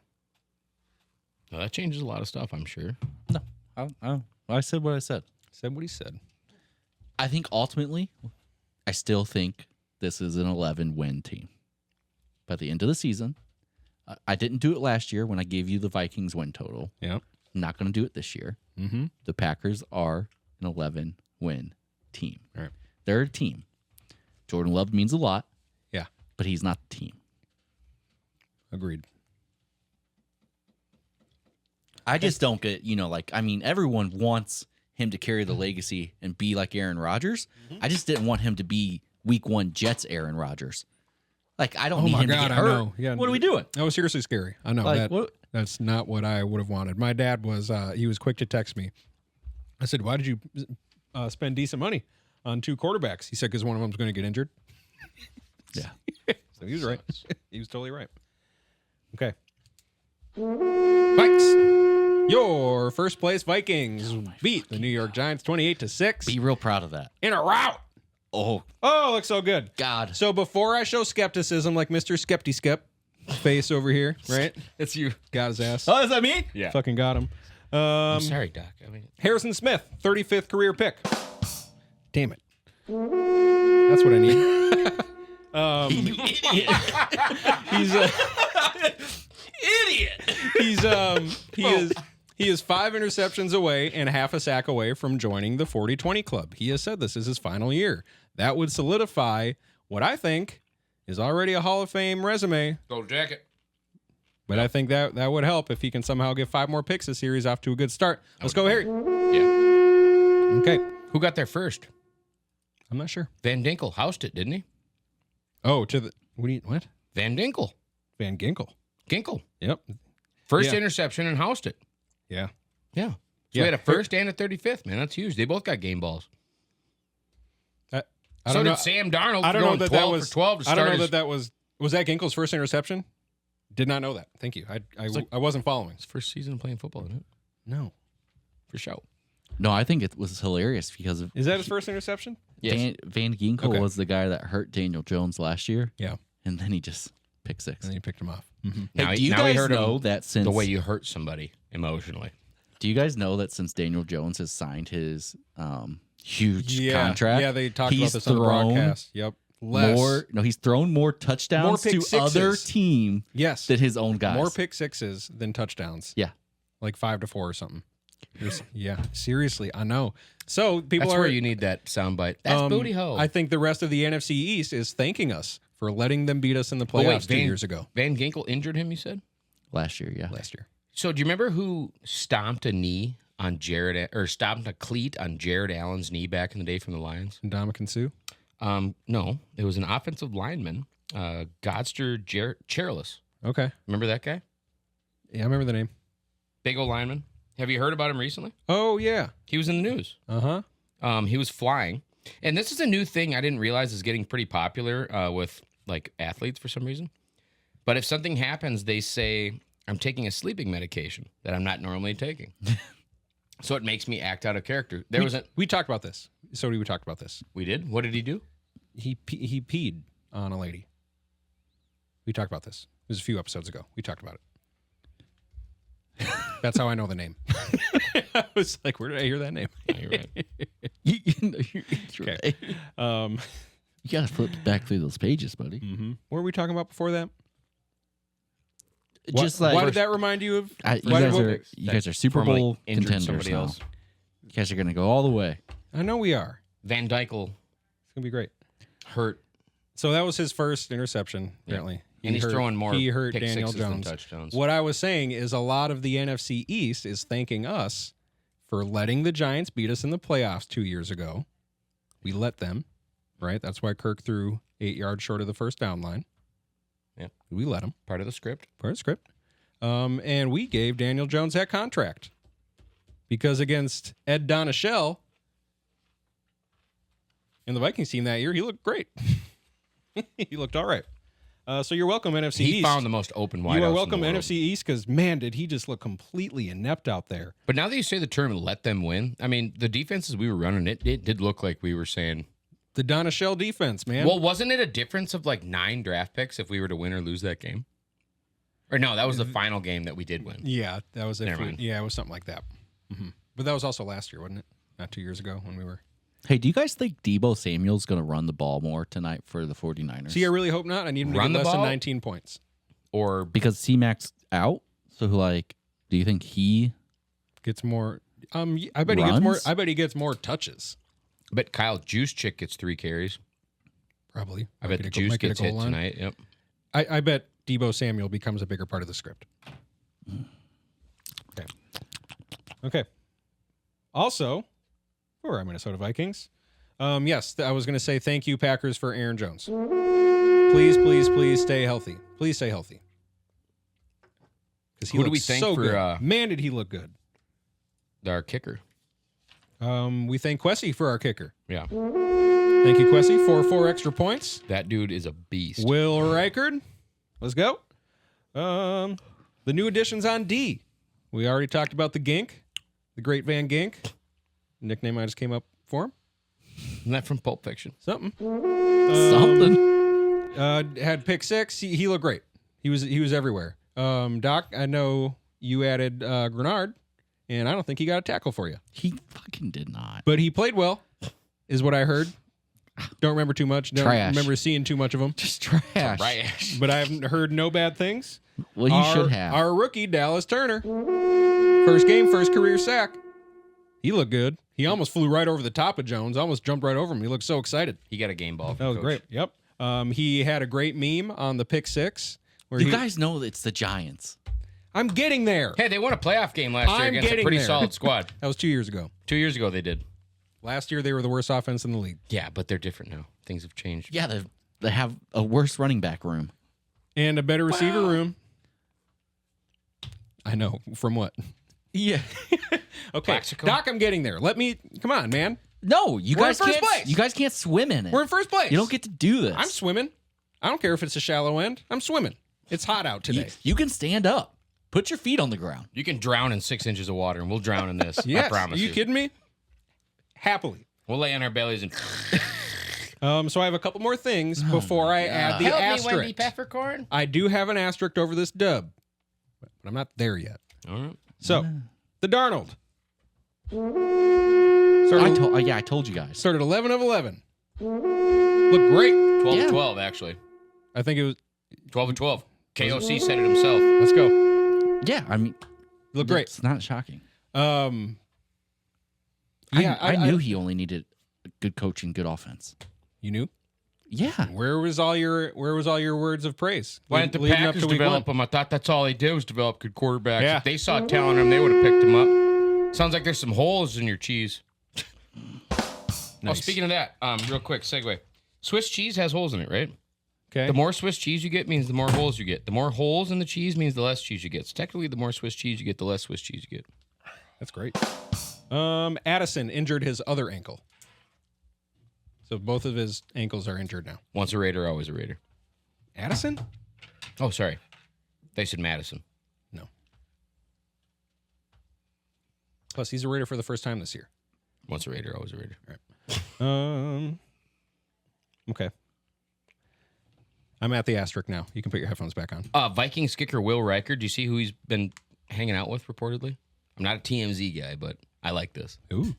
Well, that changes a lot of stuff, I'm sure. No, I said what I said. Said what he said. I think ultimately, I still think this is an 11-win team. By the end of the season, I didn't do it last year when I gave you the Vikings win total. Yeah. I'm not going to do it this year. Mm-hmm. The Packers are an 11-win team. All right. They're a team Jordan Love means a lot, Yeah, but he's not the team. agreed. I just don't get, everyone wants him to carry the legacy and be like Aaron Rodgers. I just didn't want him to be week 1 Jets Aaron Rodgers. Like, I don't need him to get hurt. I know. Yeah, what are we doing? That was seriously scary. I know Like, that. what? That's not what I would have wanted. My dad was, he was quick to text me. I said, why did you spend decent money on 2 quarterbacks? He said, because one of them's going to get injured. Yeah. So he was right. He was totally right. Okay. Vikes. Your first place Vikings beat the New York Giants 28-6 Be real proud of that. in a rout. Oh, Oh, looks so good. God. So before I show skepticism like Mr. Skepty Skep face over here, right? It's you. Got his ass. Oh, is that me? Yeah. Fucking got him. I'm sorry, Doc. I mean, Harrison Smith, 35th career pick. Damn it. That's what I need. You idiot. He's idiot. He is 5 interceptions away and half a sack away from joining the 40-20 club. He has said this is his final year. That would solidify what I think is already a Hall of Fame resume. Gold jacket. But I think that would help if he can somehow get 5 more picks this series off to a good start. Let's go, Harry. Yeah. Okay. Who got there first? I'm not sure. Van Dinkel housed it, didn't he? Oh, what? Van Dinkel. Van Ginkel. Ginkle. Yep. First Yeah. interception and housed it. Yeah. Yeah. So Yeah. we had a first and a 35th, man. That's huge. They both got game balls. I So don't know. did Sam Darnold. I don't know going that 12 that was for 12 to I don't start know his that was that Ginkel's first interception? Did not know that. Thank you. I wasn't following. first season of playing football, isn't it? No. For sure. No, I think it was hilarious because of Is that his first interception? Van Ginkel Okay. was the guy that hurt Daniel Jones last year. Yeah. And then he just picked 6. And then you picked him off. Now, do you now we guys heard know him that since the way you hurt somebody emotionally. Do you guys know that since Daniel Jones has signed his huge Yeah. contract? Yeah, they talked about he's this on the thrown broadcast. Yep. Less. He's thrown more touchdowns More pick to other sixes. team Yes. than his own guys. More pick 6s than touchdowns. Yeah. Like 5-4 or something. Yeah. Seriously, I know. So people That's are where you need that soundbite. That's booty hole. I think the rest of the NFC East is thanking us for letting them beat us in the Oh, wait, playoffs 2 years ago. Van Ginkel injured him, you said? Last year, yeah. Last year. So do you remember who stomped a knee on stomped a cleat on Jared Allen's knee back in the day from the Lions? Ndamukong Suh? No, it was an offensive lineman, Godster Chairless. Okay. Remember that guy? Yeah, I remember the name. Big old lineman. Have you heard about him recently? Oh, yeah. He was in the news. Uh-huh. He was flying. And this is a new thing I didn't realize is getting pretty popular with like athletes for some reason. But if something happens, they say, I'm taking a sleeping medication that I'm not normally taking. So it makes me act out of character. We talked about this. Sodie, we talked about this. We did? What did he do? He peed on a lady. We talked about this. It was a few episodes ago. We talked about it. That's how I know the name. I was like, where did I hear that name? Yeah, you're right. Okay. You gotta flip back through those pages, buddy. What were we talking about before that? Just why like did that remind you of? you guys are Super formerly Bowl injured contenders somebody now. else. You guys are gonna go all the way. I know we are. Van Dykel It's gonna be great. hurt. So that was his first interception, apparently. And he's throwing more He hurt pick Daniel sixes than Jones. touchdowns. What I was saying is a lot of the NFC East is thanking us for letting the Giants beat us in the playoffs 2 years ago. We let them, right? That's why Kirk threw 8 yards short of the first down line. Yep. We let him. Part of the script. Part of the script. And we gave Daniel Jones that contract because against Ed Donashell and the Vikings team that year, he looked great. He looked all right. So you're welcome, NFC East. He found the most open wideouts. You are in the welcome, world. NFC East, because, man, did he just look completely inept out there. But now that you say the term "let them win," I mean, the defenses we were running, it did look like we were saying. The Donashell defense, man. Well, wasn't it a difference of like 9 draft picks if we were to win or lose that game? Or no, that was the final game that we did win. Yeah, that was it. Never mind. Yeah, it was something like that. But that was also last year, wasn't it? Not 2 years ago when we were. Hey, do you guys think Debo Samuel's going to run the ball more tonight for the 49ers? See, I really hope not. I need him to Run get the less than ball? 19 points. Or Because C-Mac's out? So, like, do you think he... Gets more. I bet he gets more. Runs? I bet he gets more touches. but Kyle Juszczyk gets 3 carries. Probably. I bet the juice gets hit tonight. Yep. I bet Deebo Samuel becomes a bigger part of the script. Okay. Also, for our Minnesota Vikings, yes, I was going to say thank you, Packers, for Aaron Jones. Please, please, please stay healthy. Please stay healthy. Because he looks so good. Man, did he look good. Our kicker. We thank Kwesi for our kicker. Yeah. Thank you, Kwesi, for 4 extra points. That dude is a beast. Will Reichard. Let's go. The new additions on D. We already talked about the Gink, the Great Van Gink. Nickname I just came up for him. Isn't that from Pulp Fiction? Something. Had pick 6. He looked great. He was everywhere. Doc, I know you added Grenard, and I don't think he got a tackle for you. He fucking did not. But he played well, is what I heard. Don't remember too much. Don't remember seeing too much of him. Just trash. But I haven't heard no bad things. Well, you should have. Our rookie, Dallas Turner. First game, first career sack. He looked good. He almost flew right over the top of Jones. Almost jumped right over him. He looked so excited. He got a game ball. That was great. Yep. He had a great meme on the pick 6. Where you guys know it's the Giants. I'm getting there. Hey, they won a playoff game last year against a pretty solid squad. That was 2 years ago. 2 years ago they did. Last year they were the worst offense in the league. Yeah, but they're different now. Things have changed. Yeah, they have a worse running back room. And a better receiver room. I know. From what? Yeah. Okay. Plaxico? Doc, I'm getting there. Come on, man. No, you guys in first can't. place. You guys can't swim in it. We're in first place. You don't get to do this. I'm swimming. I don't care if it's a shallow end. I'm swimming. It's hot out today. You can stand up. Put your feet on the ground. You can drown in 6 inches of water, and we'll drown in this. Yes. I promise you. Are you kidding me? Happily. We'll lay on our bellies and... So I have a couple more things before I add the Help asterisk. me, Wendy Peppercorn. I do have an asterisk over this dub, but I'm not there yet. All right. So, the Darnold. I told you guys. Started 11 of 11. Looked great. 12 of 12, actually. I think it was 12 of 12. KOC said it himself. Let's go. Yeah, I mean, Looked great. It's not shocking. Yeah, I knew he only needed good coaching, good offense. You knew? Yeah. Where was all your words of praise? Why didn't the leading up Packers to week develop 1? him? I thought that's all they did was develop good quarterbacks. Yeah. If they saw talent in him, they would have picked him up. Sounds like there's some holes in your cheese. Nice. Oh, speaking of that, real quick segue. Swiss cheese has holes in it, right? Okay. The more Swiss cheese you get means the more holes you get. The more holes in the cheese means the less cheese you get. So technically, the more Swiss cheese you get, the less Swiss cheese you get. That's great. Addison injured his other ankle. So both of his ankles are injured now. Once a Raider, always a Raider. Addison? Oh, sorry. They said Madison. No. Plus, he's a Raider for the first time this year. Once a Raider, always a Raider. All right. Okay. I'm at the asterisk now. You can put your headphones back on. Vikings kicker Will Reichard. Do you see who he's been hanging out with reportedly? I'm not a TMZ guy, but I like this. Ooh.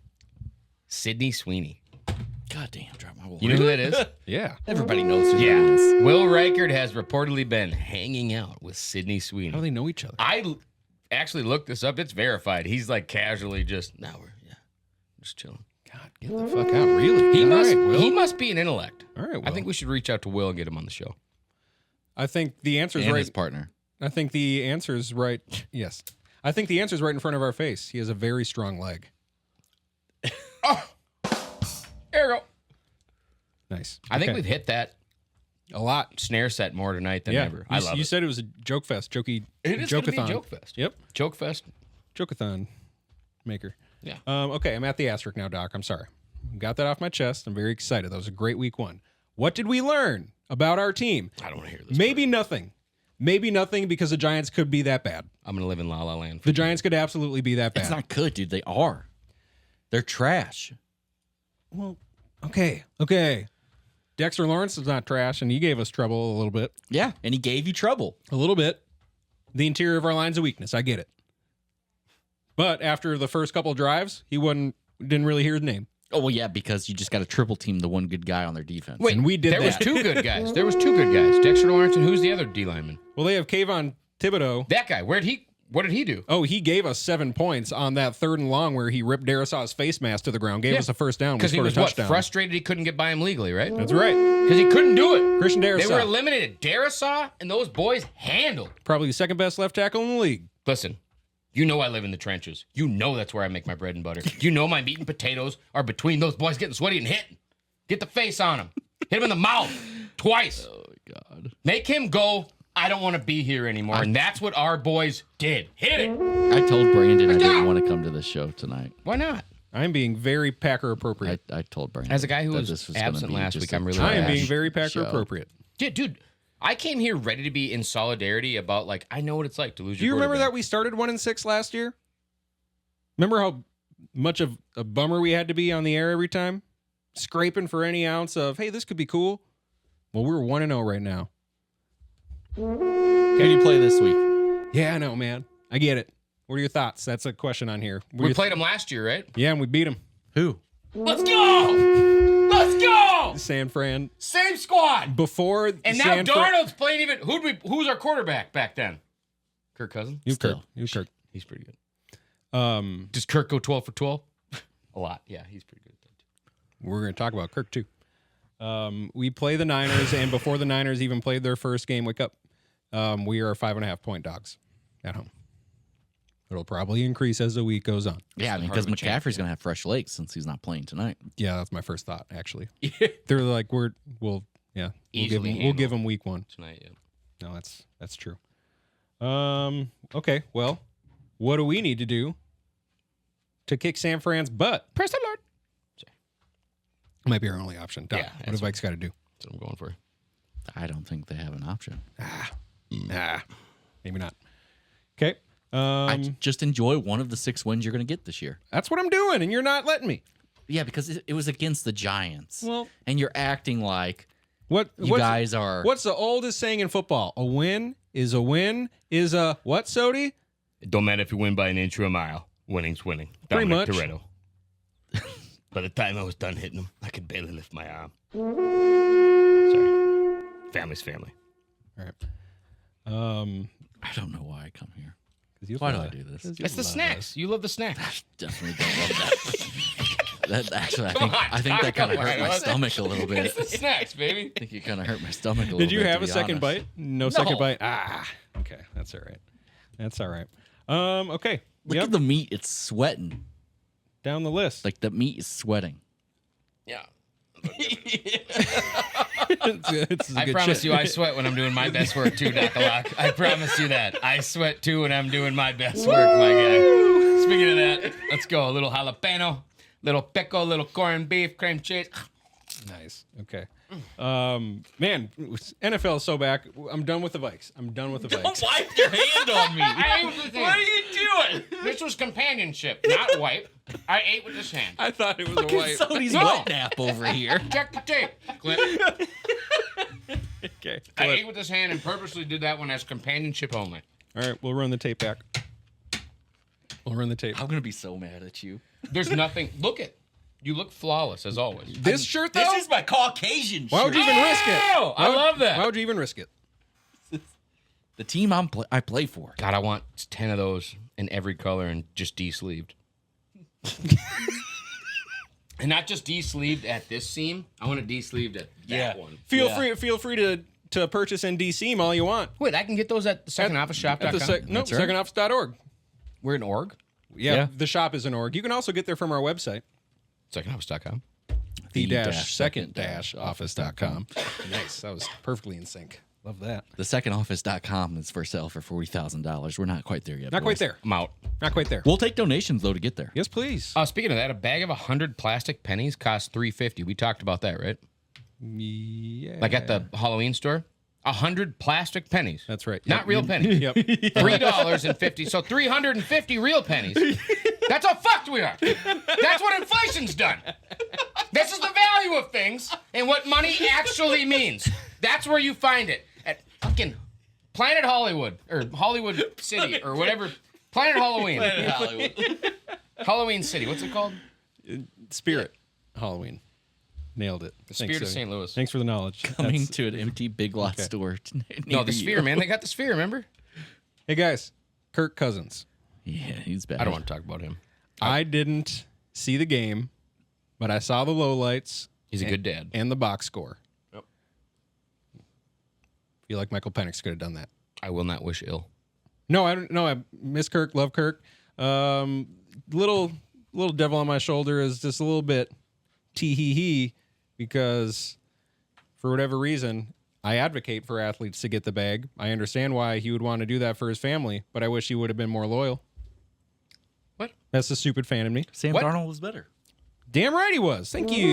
Sydney Sweeney. God damn, drop my wall. You know who that is? Yeah. Everybody knows who Yeah. that is. Will Reichard has reportedly been hanging out with Sydney Sweeney. How do they know each other? I actually looked this up. It's verified. He's like casually just, just chilling. God, get the fuck out. Really? He Will. must be an intellect. All right, Will. I think we should reach out to Will and get him on the show. I think the answer is And right. his partner. I think the answer is right. Yes. I think the answer is right in front of our face. He has a very strong leg. There you go. Nice. I think Okay. we've hit that a lot. snare set more tonight than ever. I love You it. said it was a joke fest. Jokey. It is going to be Joke-a-thon. Joke Fest. Yep. Joke Fest. Joke-a-thon maker. Yeah. Okay, I'm at the asterisk now, Doc. I'm sorry. Got that off my chest. I'm very excited. That was a great week 1. What did we learn about our team? I don't want to hear this. Maybe nothing. Maybe nothing because the Giants could be that bad. I'm going to live in La La Land. The Giants could absolutely be that bad. It's not good, dude. They are. They're trash. Well, okay. Dexter Lawrence is not trash, and he gave us trouble a little bit. Yeah, and he gave you trouble. A little bit. The interior of our line's a weakness. I get it. But after the first couple drives, didn't really hear his name. Oh, well, yeah, because you just got to triple team the one good guy on their defense. Wait, and we did There was that. 2 good guys. Dexter Lawrence and who's the other D lineman? Well, they have Kayvon Thibodeau. That guy. What did he do? Oh, he gave us 7 points on that 3rd and long where he ripped Darasaw's face mask to the ground, gave us a first down. Because he was touchdown. frustrated he couldn't get by him legally, right? That's right. Because he couldn't do it. Christian Darasaw. They were eliminated. Darasaw and those boys handled. Probably the second best left tackle in the league. Listen, you know I live in the trenches. You know that's where I make my bread and butter. You know my meat and potatoes are between those boys getting sweaty and hitting. Get the face on him. Hit him in the mouth twice. Oh, God. Make him go, I don't want to be here anymore. And that's what our boys did. Hit it. I told Brandon I didn't want to come to this show tonight. Why not? I'm being very Packer appropriate. I told Brandon. As a guy who that was this gonna absent be last just week, a I'm really I am trash being very Packer show. appropriate. Dude, I came here ready to be in solidarity about, like, I know what it's like to lose Do your you remember quarterback. that we started 1-6 last year? Remember how much of a bummer we had to be on the air every time? Scraping for any ounce of, hey, this could be cool. Well, we're 1-0 right now. Who do you play this week? Yeah, I know, man. I get it. What are your thoughts? That's a question on here. We played him last year, right? Yeah, and we beat him. Who? Let's go! Let's go! San Fran. Same squad. Before And now San Fran. Darnold's playing even. Who was our quarterback back then? Kirk Cousins. You Still. Kirk. You Kirk. He's pretty good. Um, Does Kirk go 12 for 12? A lot. Yeah, he's pretty good. we're going to talk about Kirk too. We play the Niners, and before the Niners even played their first game, wake up. We are 5.5 point dogs at home. It'll probably increase as the week goes on. Yeah, I mean, Heart because of a champ, McCaffrey's going to have fresh legs since he's not playing tonight. Yeah, that's my first thought. Actually, Yeah. they're like we'll Easily we'll give handle. them week 1. Tonight, yeah. No, that's true. Okay. Well, what do we need to do to kick San Fran's butt? Praise the Lord. Might be our only option. Doc, Yeah, what have Vikes got to do? That's what I'm going for. I don't think they have an option. Maybe not. Okay. I just enjoy one of the 6 wins you're going to get this year. That's what I'm doing, and you're not letting me. Yeah, because it was against the Giants. Well, and you're acting like what you guys are. What's the oldest saying in football? A win is a what, Sodie? It don't matter if you win by an inch or a mile. Winning's winning. Pretty Dominic much. Toretto. By the time I was done hitting him, I could barely lift my arm. Sorry. Family's family. All right. I don't know why I come here. 'Cause you Why do love I it. do this? 'Cause you It's the love snacks. You love the snacks. Definitely don't love that. That actually, Come on, I think that kind of come hurt on. my stomach a little bit. It's the snacks, baby. I think it kind of hurt my stomach a little Did bit. you have to a be second honest. bite? No second bite. Okay. That's all right. That's all right. Okay. Look at the meat; it's sweating. Down the list. Like the meat is sweating. Yeah. it's I good promise shit. you, I sweat when I'm doing my best work too, Doc-a-lock. I promise you that. I sweat too when I'm doing my best work, my guy. Speaking of that, let's go. A little jalapeno, little pickle, little corned beef, cream cheese. Nice. Okay. Man, NFL is so back. I'm done with the Vikes. Don't wipe your hand on me. What are you doing? This was companionship, not wipe. I ate with this hand. I thought it was a wipe. Sodie's No. wet nap over here. Check the tape. Clip. Okay. I ate with this hand and purposely did that one as companionship only. All right, we'll run the tape back. We'll run the tape. I'm gonna be so mad at you. There's nothing. Look it. You look flawless as always. This shirt, though? This is my Caucasian shirt. Why would you even risk it? Oh, I love that. Why would you even risk it? The team I play for. God, I want 10 of those in every color and just de-sleeved. And not just de-sleeved at this seam. I want it de-sleeved at that one. Feel Yeah. free to purchase and de-seam all you want. Wait, I can get those at At the secondofficeshop.com? That's right. secondoffice.org. We're an org. Yeah, the shop is an org. You can also get there from our website, Secondoffice.com. the-second-office.com. Nice. That was perfectly in sync. Love that. Thesecondoffice.com is for sale for $40,000. We're not quite there yet. Not quite boys. there. I'm out. Not quite there. We'll take donations though to get there. Yes, please. Speaking of that, a bag of 100 plastic pennies costs $3.50. We talked about that, right? Yeah. Like at the Halloween store? 100 plastic pennies. That's right. Not real pennies. Yep. $3.50. So 350 real pennies. That's how fucked we are. That's what inflation's done. This is the value of things and what money actually means. That's where you find it. At fucking Planet Hollywood or Hollywood City or whatever. Planet Halloween. Halloween City. What's it called? Spirit. Halloween. Nailed it. The Spirit of Sodie. St. Louis. Thanks for the knowledge. Coming That's- to an empty Big Lot store. No, the Sphere, man. They got the Sphere, remember? Hey, guys. Kirk Cousins. Yeah, he's bad. I don't want to talk about him. I didn't see the game, but I saw the lowlights. He's a good dad. And the box score. Yep. Feel like Michael Penix could have done that. I will not wish ill. No, I don't. No, I miss Kirk. Love Kirk. Little devil on my shoulder is just a little bit tee-hee-hee because for whatever reason, I advocate for athletes to get the bag. I understand why he would want to do that for his family, but I wish he would have been more loyal. What? That's the stupid fan in me. Sam What? Darnold was better. Damn right he was. Thank you.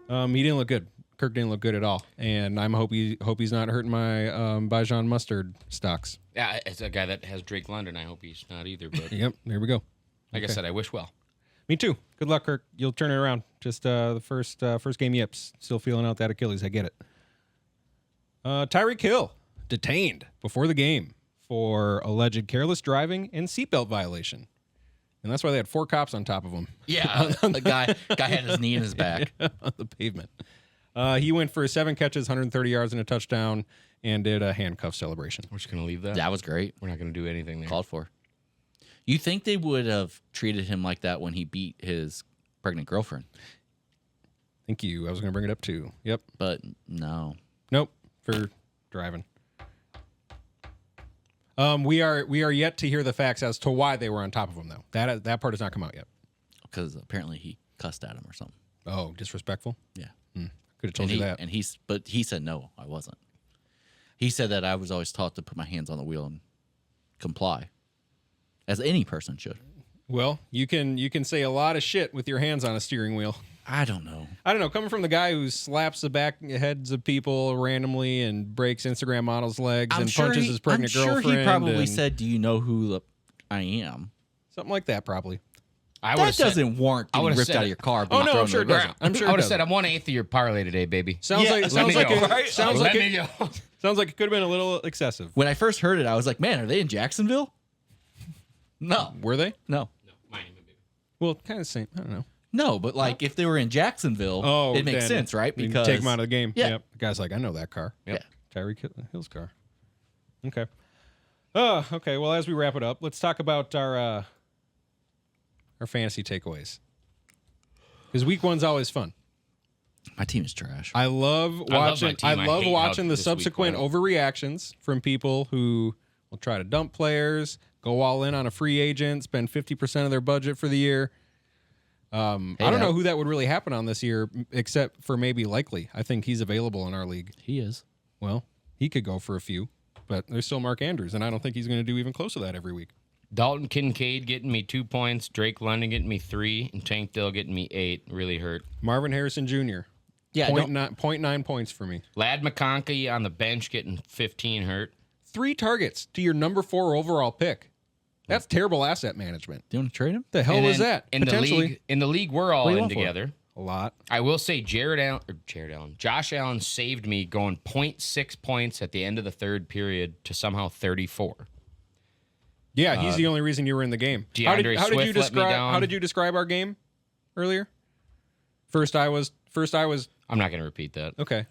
He didn't look good. Kirk didn't look good at all, and I hope he's not hurting my Bijan mustard stocks. Yeah, as a guy that has Drake London, I hope he's not either. But Yep, there we go. like I Okay. said, I wish well. Me too. Good luck, Kirk. You'll turn it around. Just the first game yips. Still feeling out that Achilles. I get it. Tyreek Hill detained before the game for alleged careless driving and seatbelt violation, and that's why they had 4 cops on top of him Yeah, the guy had his knee in his back. on the pavement. He went for 7 catches, 130 yards, and a touchdown, and did a handcuff celebration. We're just gonna leave that. That was great. We're not gonna do anything there. Called for. You think they would have treated him like that when he beat his pregnant girlfriend? Thank you. I was going to bring it up too. Yep. But no. Nope. For driving. We are yet to hear the facts as to why they were on top of him, though. That part has not come out yet. Because apparently he cussed at him or something. Oh, disrespectful. Yeah. Could have told you that. But he said no, I wasn't. He said that I was always taught to put my hands on the wheel and comply, as any person should. Well, you can say a lot of shit with your hands on a steering wheel. I don't know. I don't know. Coming from the guy who slaps the back heads of people randomly and breaks Instagram models' legs and punches his pregnant girlfriend. I'm sure he probably and said, "Do you know who I am?" something like that. Probably. I That doesn't warrant getting would've ripped said out it. of your car. Oh being no, thrown I'm sure to it the doesn't. ground. I'm sure I it would have doesn't. said I'm 1/8 of your parlay today, baby. Sounds Yeah, like let sounds me like go. it, Right? sounds Let like me it, go. sounds like it could have been a little excessive. When I first heard it, I was like, "Man, are they in Jacksonville?" No, Were they? no, Miami, baby. Well, kind of same. I don't know. no. But like, if they were in Jacksonville, it makes then sense, right? you Because take him out of the game. Yeah. Yep. The guy's like, I know that car. yeah, Tyreek Hill's car. Okay. Okay. Well, as we wrap it up, let's talk about our fantasy takeaways. Because week 1's always fun. my team is trash. I love my watching. team. I love hate how watching the this week subsequent went. overreactions from people who will try to dump players, go all in on a free agent, spend 50% of their budget for the year. I don't know who that would really happen on this year, except for maybe Likely. I think he's available in our league. He is. Well, he could go for a few, but there's still Mark Andrews, and I don't think he's going to do even close to that every week. Dalton Kincaid getting me 2 points, Drake London getting me 3, and Tank Dill getting me 8. Really hurt. Marvin Harrison Jr. Yeah, don't- 0.9 points for me. Lad McConkey on the bench getting 15 hurt. 3 targets to your number 4 overall pick. That's terrible asset management. Do you want to trade him? The hell And was then that? In the Potentially league, we're all What do you in want for it? together. a lot. I will say Josh Allen saved me going 0.6 points at the end of the third period to somehow 34. Yeah, he's the only reason you were in the game. How did DeAndre you Swift let me describe? down. How did you describe our game earlier? First, I was I'm not going to repeat that. okay.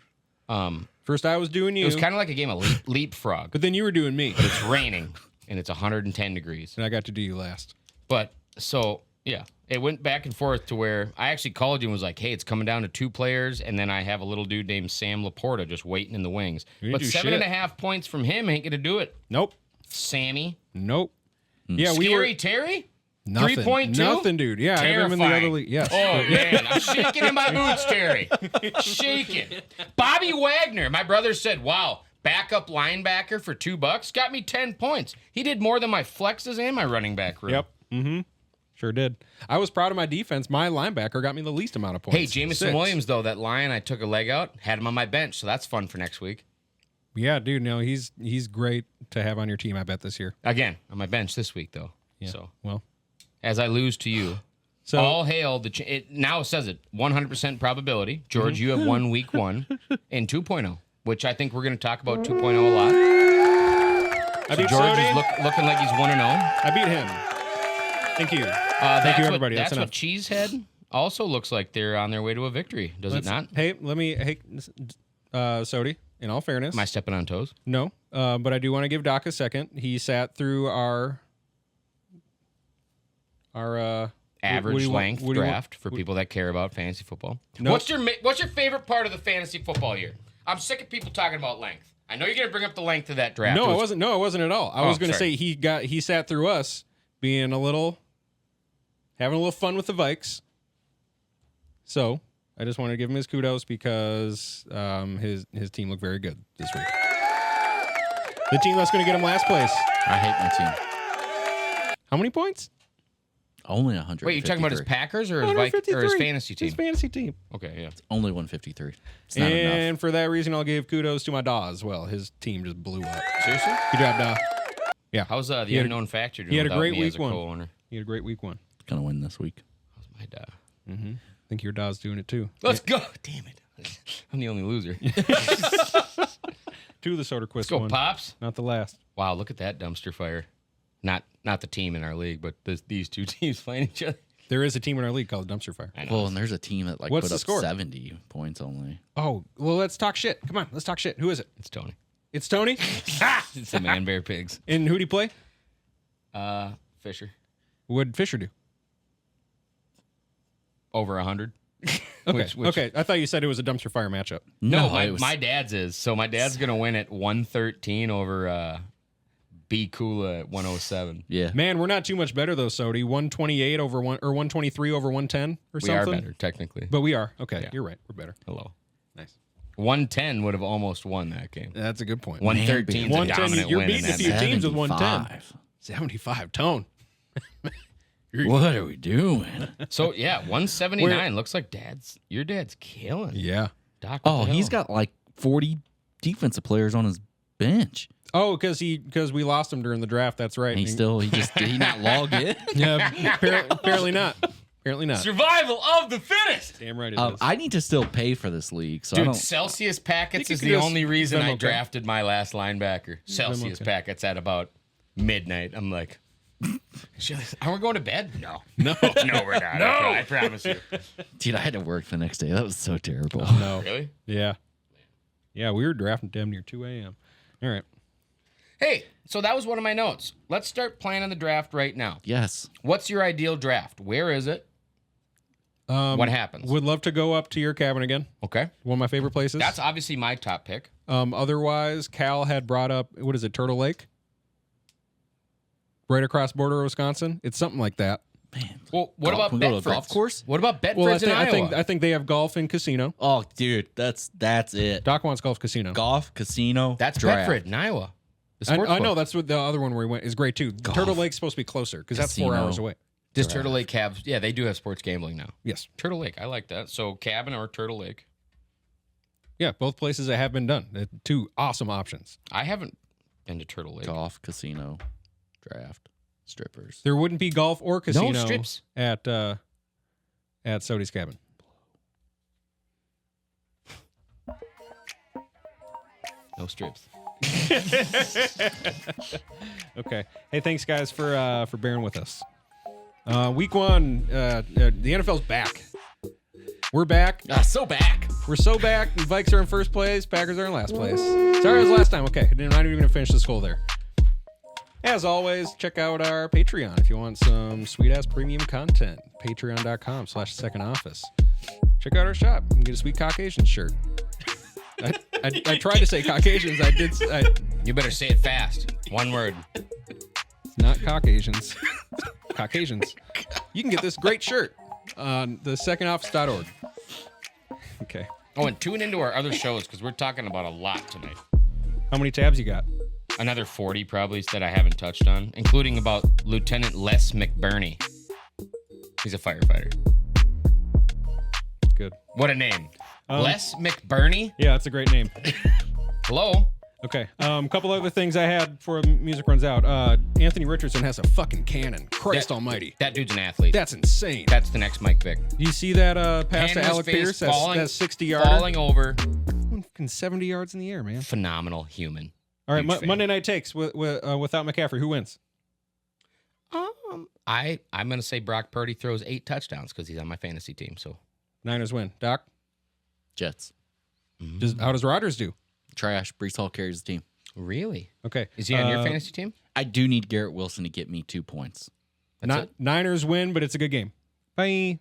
Um, First, I was doing you, it was kind of like a game of leapfrog, but then you were doing me, but it's raining and it's 110 degrees. and I got to do you last. But so yeah, it went back and forth to where I actually called you and was like, "Hey, it's coming down to 2 players," and then I have a little dude named Sam Laporta just waiting in the wings. You didn't But do 7.5 points from him ain't gonna do it. Nope. Sammy, Nope. Yeah, we Scary were Terry, nothing. 3.2? Nothing, dude. Yeah, I have him in the other league. Yes. Oh man, I'm shaking in my boots, Terry. Shaking. Bobby Wagner, my brother said, "Wow, backup linebacker for $2 got me 10 points. He did more than my flexes and my running back room." Yep. Mm-hmm. Sure did. I was proud of my defense. My linebacker got me the least amount of points. Hey, Jameson 6. Williams though, that lion, I took a leg out, had him on my bench, so that's fun for next week. Yeah, dude. No, he's great to have on your team. I bet this year. Again, on my bench this week though. Yeah. So Well. as I lose to you, So all hail the. It now says it 100% probability. George, you have won week 1 in 2.0, which I think we're going to talk about 2.0 a lot. I So beat George Sodie. is looking like he's 1-0. I beat him. Thank you. Thank you, everybody. That's That's what Cheesehead also looks like they're on their way to a victory, does it not? Hey, let me. Hey, Sodie. in all fairness. Am I stepping on toes? No, but I do want to give Doc a second. He sat through our Average length what do you draft for people that care about fantasy football. No. What's your favorite part of the fantasy football year? I'm sick of people talking about length. I know you're going to bring up the length of that draft. No, I wasn't. No, I wasn't at all. I was going to sorry. say he sat through us having a little fun with the Vikes. So I just wanted to give him his kudos because his team looked very good this week. The team that's going to get him last place. I hate my team. How many points? Only 100. Wait, you're talking about his Packers or his fantasy team? His fantasy team. Okay, yeah. Only 153. It's not enough. And for that reason, I'll give kudos to my Daw as well. His team just blew up. Seriously? Good job, Daw. Yeah. How's the He had a- unknown factor doing he had a without great me week as a one. co-owner? He had a great week 1. Gonna win this week. How's my dad? I think your Daw's doing it too. Let's go. Damn it. I'm the only loser. 2 of the Soderquist Let's go, one. Pops. Not the last. Wow, look at that dumpster fire. Not the team in our league, but these two teams playing each other. There is a team in our league called Dumpster Fire. I know. Well, and there's a team that What's put the up score? 70 points only. Oh, well, let's talk shit. Come on, let's talk shit. Who is it? It's Tony. It's Tony. It's the Man Bear Pigs. And who'd he play? Fisher. What'd Fisher do? Over 100. Okay. Okay. I thought you said it was a Dumpster Fire matchup. No, it was, my dad's is. So my dad's going to win at 113 over B. Kula at 107. yeah. Man, we're not too much better though, Sodie. 128 over 123 over 110 or We something. are better, technically. But we are. Okay, Yeah. you're right. We're better. Hello. Nice. 110 would have almost won that game. That's a good point. 113 is a 110, dominant you're win in beating that a few match. teams with 110. 75. 75. Tone. What are we doing? So, yeah, 179. Looks like your dad's killing. Yeah. Doc, what Oh, the he's hell? got like 40 defensive players on his bench. Oh, because we lost him during the draft. That's right. And he did he not log in? Yeah. Apparently not. Apparently not. Survival of the fittest. Damn right it is. I need to still pay for this league, so I Dude, don't. Celsius Packets you is could the just only reason I Venmo drafted my last linebacker. Celsius okay. Packets at about midnight. I'm like, are we going to bed? No. No. No, we're not. No. I promise you. Dude, I had to work the next day. That was so terrible. No. Really? Yeah. Yeah, we were drafting damn near 2 a.m. All right. Hey, so that was one of my notes. Let's start planning the draft right now. Yes. What's your ideal draft? Where is it? What happens? Would love to go up to your cabin again. Okay. One of my favorite places. That's obviously my top pick. Otherwise, Cal had brought up, what is it, Turtle Lake? Right across border of Wisconsin. It's something like that. Man. Well, what about Can we go to a Bedford's? golf course? What about Bedford's Well, in Iowa? I think they have golf and casino. Oh, dude, that's it. Doc wants golf casino. Golf, casino, That's draft. Bedford in Iowa. The I sports know book. that's what the other one where we went is great too. Turtle Lake's supposed to be closer because that's 4 Casino. hours away. Does Turtle Lake have? Yeah, they do have sports gambling now. Yes. Turtle Lake, I like that. So cabin or Turtle Lake. Yeah, both places that have been done. They're 2 awesome options. I haven't been to Turtle Lake. Golf, casino, draft, strippers. There wouldn't be golf or casino strips. at Sodie's cabin. No strips. Okay. Hey, thanks guys for bearing with us. Week 1, the NFL's back. We're back. So back. We're so back. The Vikes are in first place. Packers are in last place. Sorry, it was last time. Okay, I'm not even gonna finish the skull there. As always, check out our Patreon if you want some sweet ass premium content. Patreon.com/second office. Check out our shop and get a sweet Caucasian shirt. I tried to say Caucasians. You better say it fast. One word. Not Caucasians. Caucasians. You can get this great shirt on the secondoffice.org. Okay. Oh, and tune into our other shows because we're talking about a lot tonight. How many tabs you got? Another 40 probably that I haven't touched on, including about Lieutenant Les McBurney. He's a firefighter. Good. What a name. Les McBurney? Yeah, that's a great name. Hello? Okay. A couple other things I had before music runs out. Anthony Richardson has a fucking cannon. Christ almighty. That dude's an athlete. That's insane. That's the next Mike Vick. Do you see that pass Hand to in his Alec face, Pierce? That's 60 yards. Falling over. Fucking 70 yards in the air, man. Phenomenal human. All right, Huge fan. Monday Night Takes without McCaffrey. Who wins? I'm going to say Brock Purdy throws 8 touchdowns because he's on my fantasy team. So Niners win. Doc, Jets. how does Rodgers do? Trash. Brees Hall carries the team. Really? Okay. Is he on your fantasy team? I do need Garrett Wilson to get me 2 points. That's it? Niners win, but it's a good game. Bye.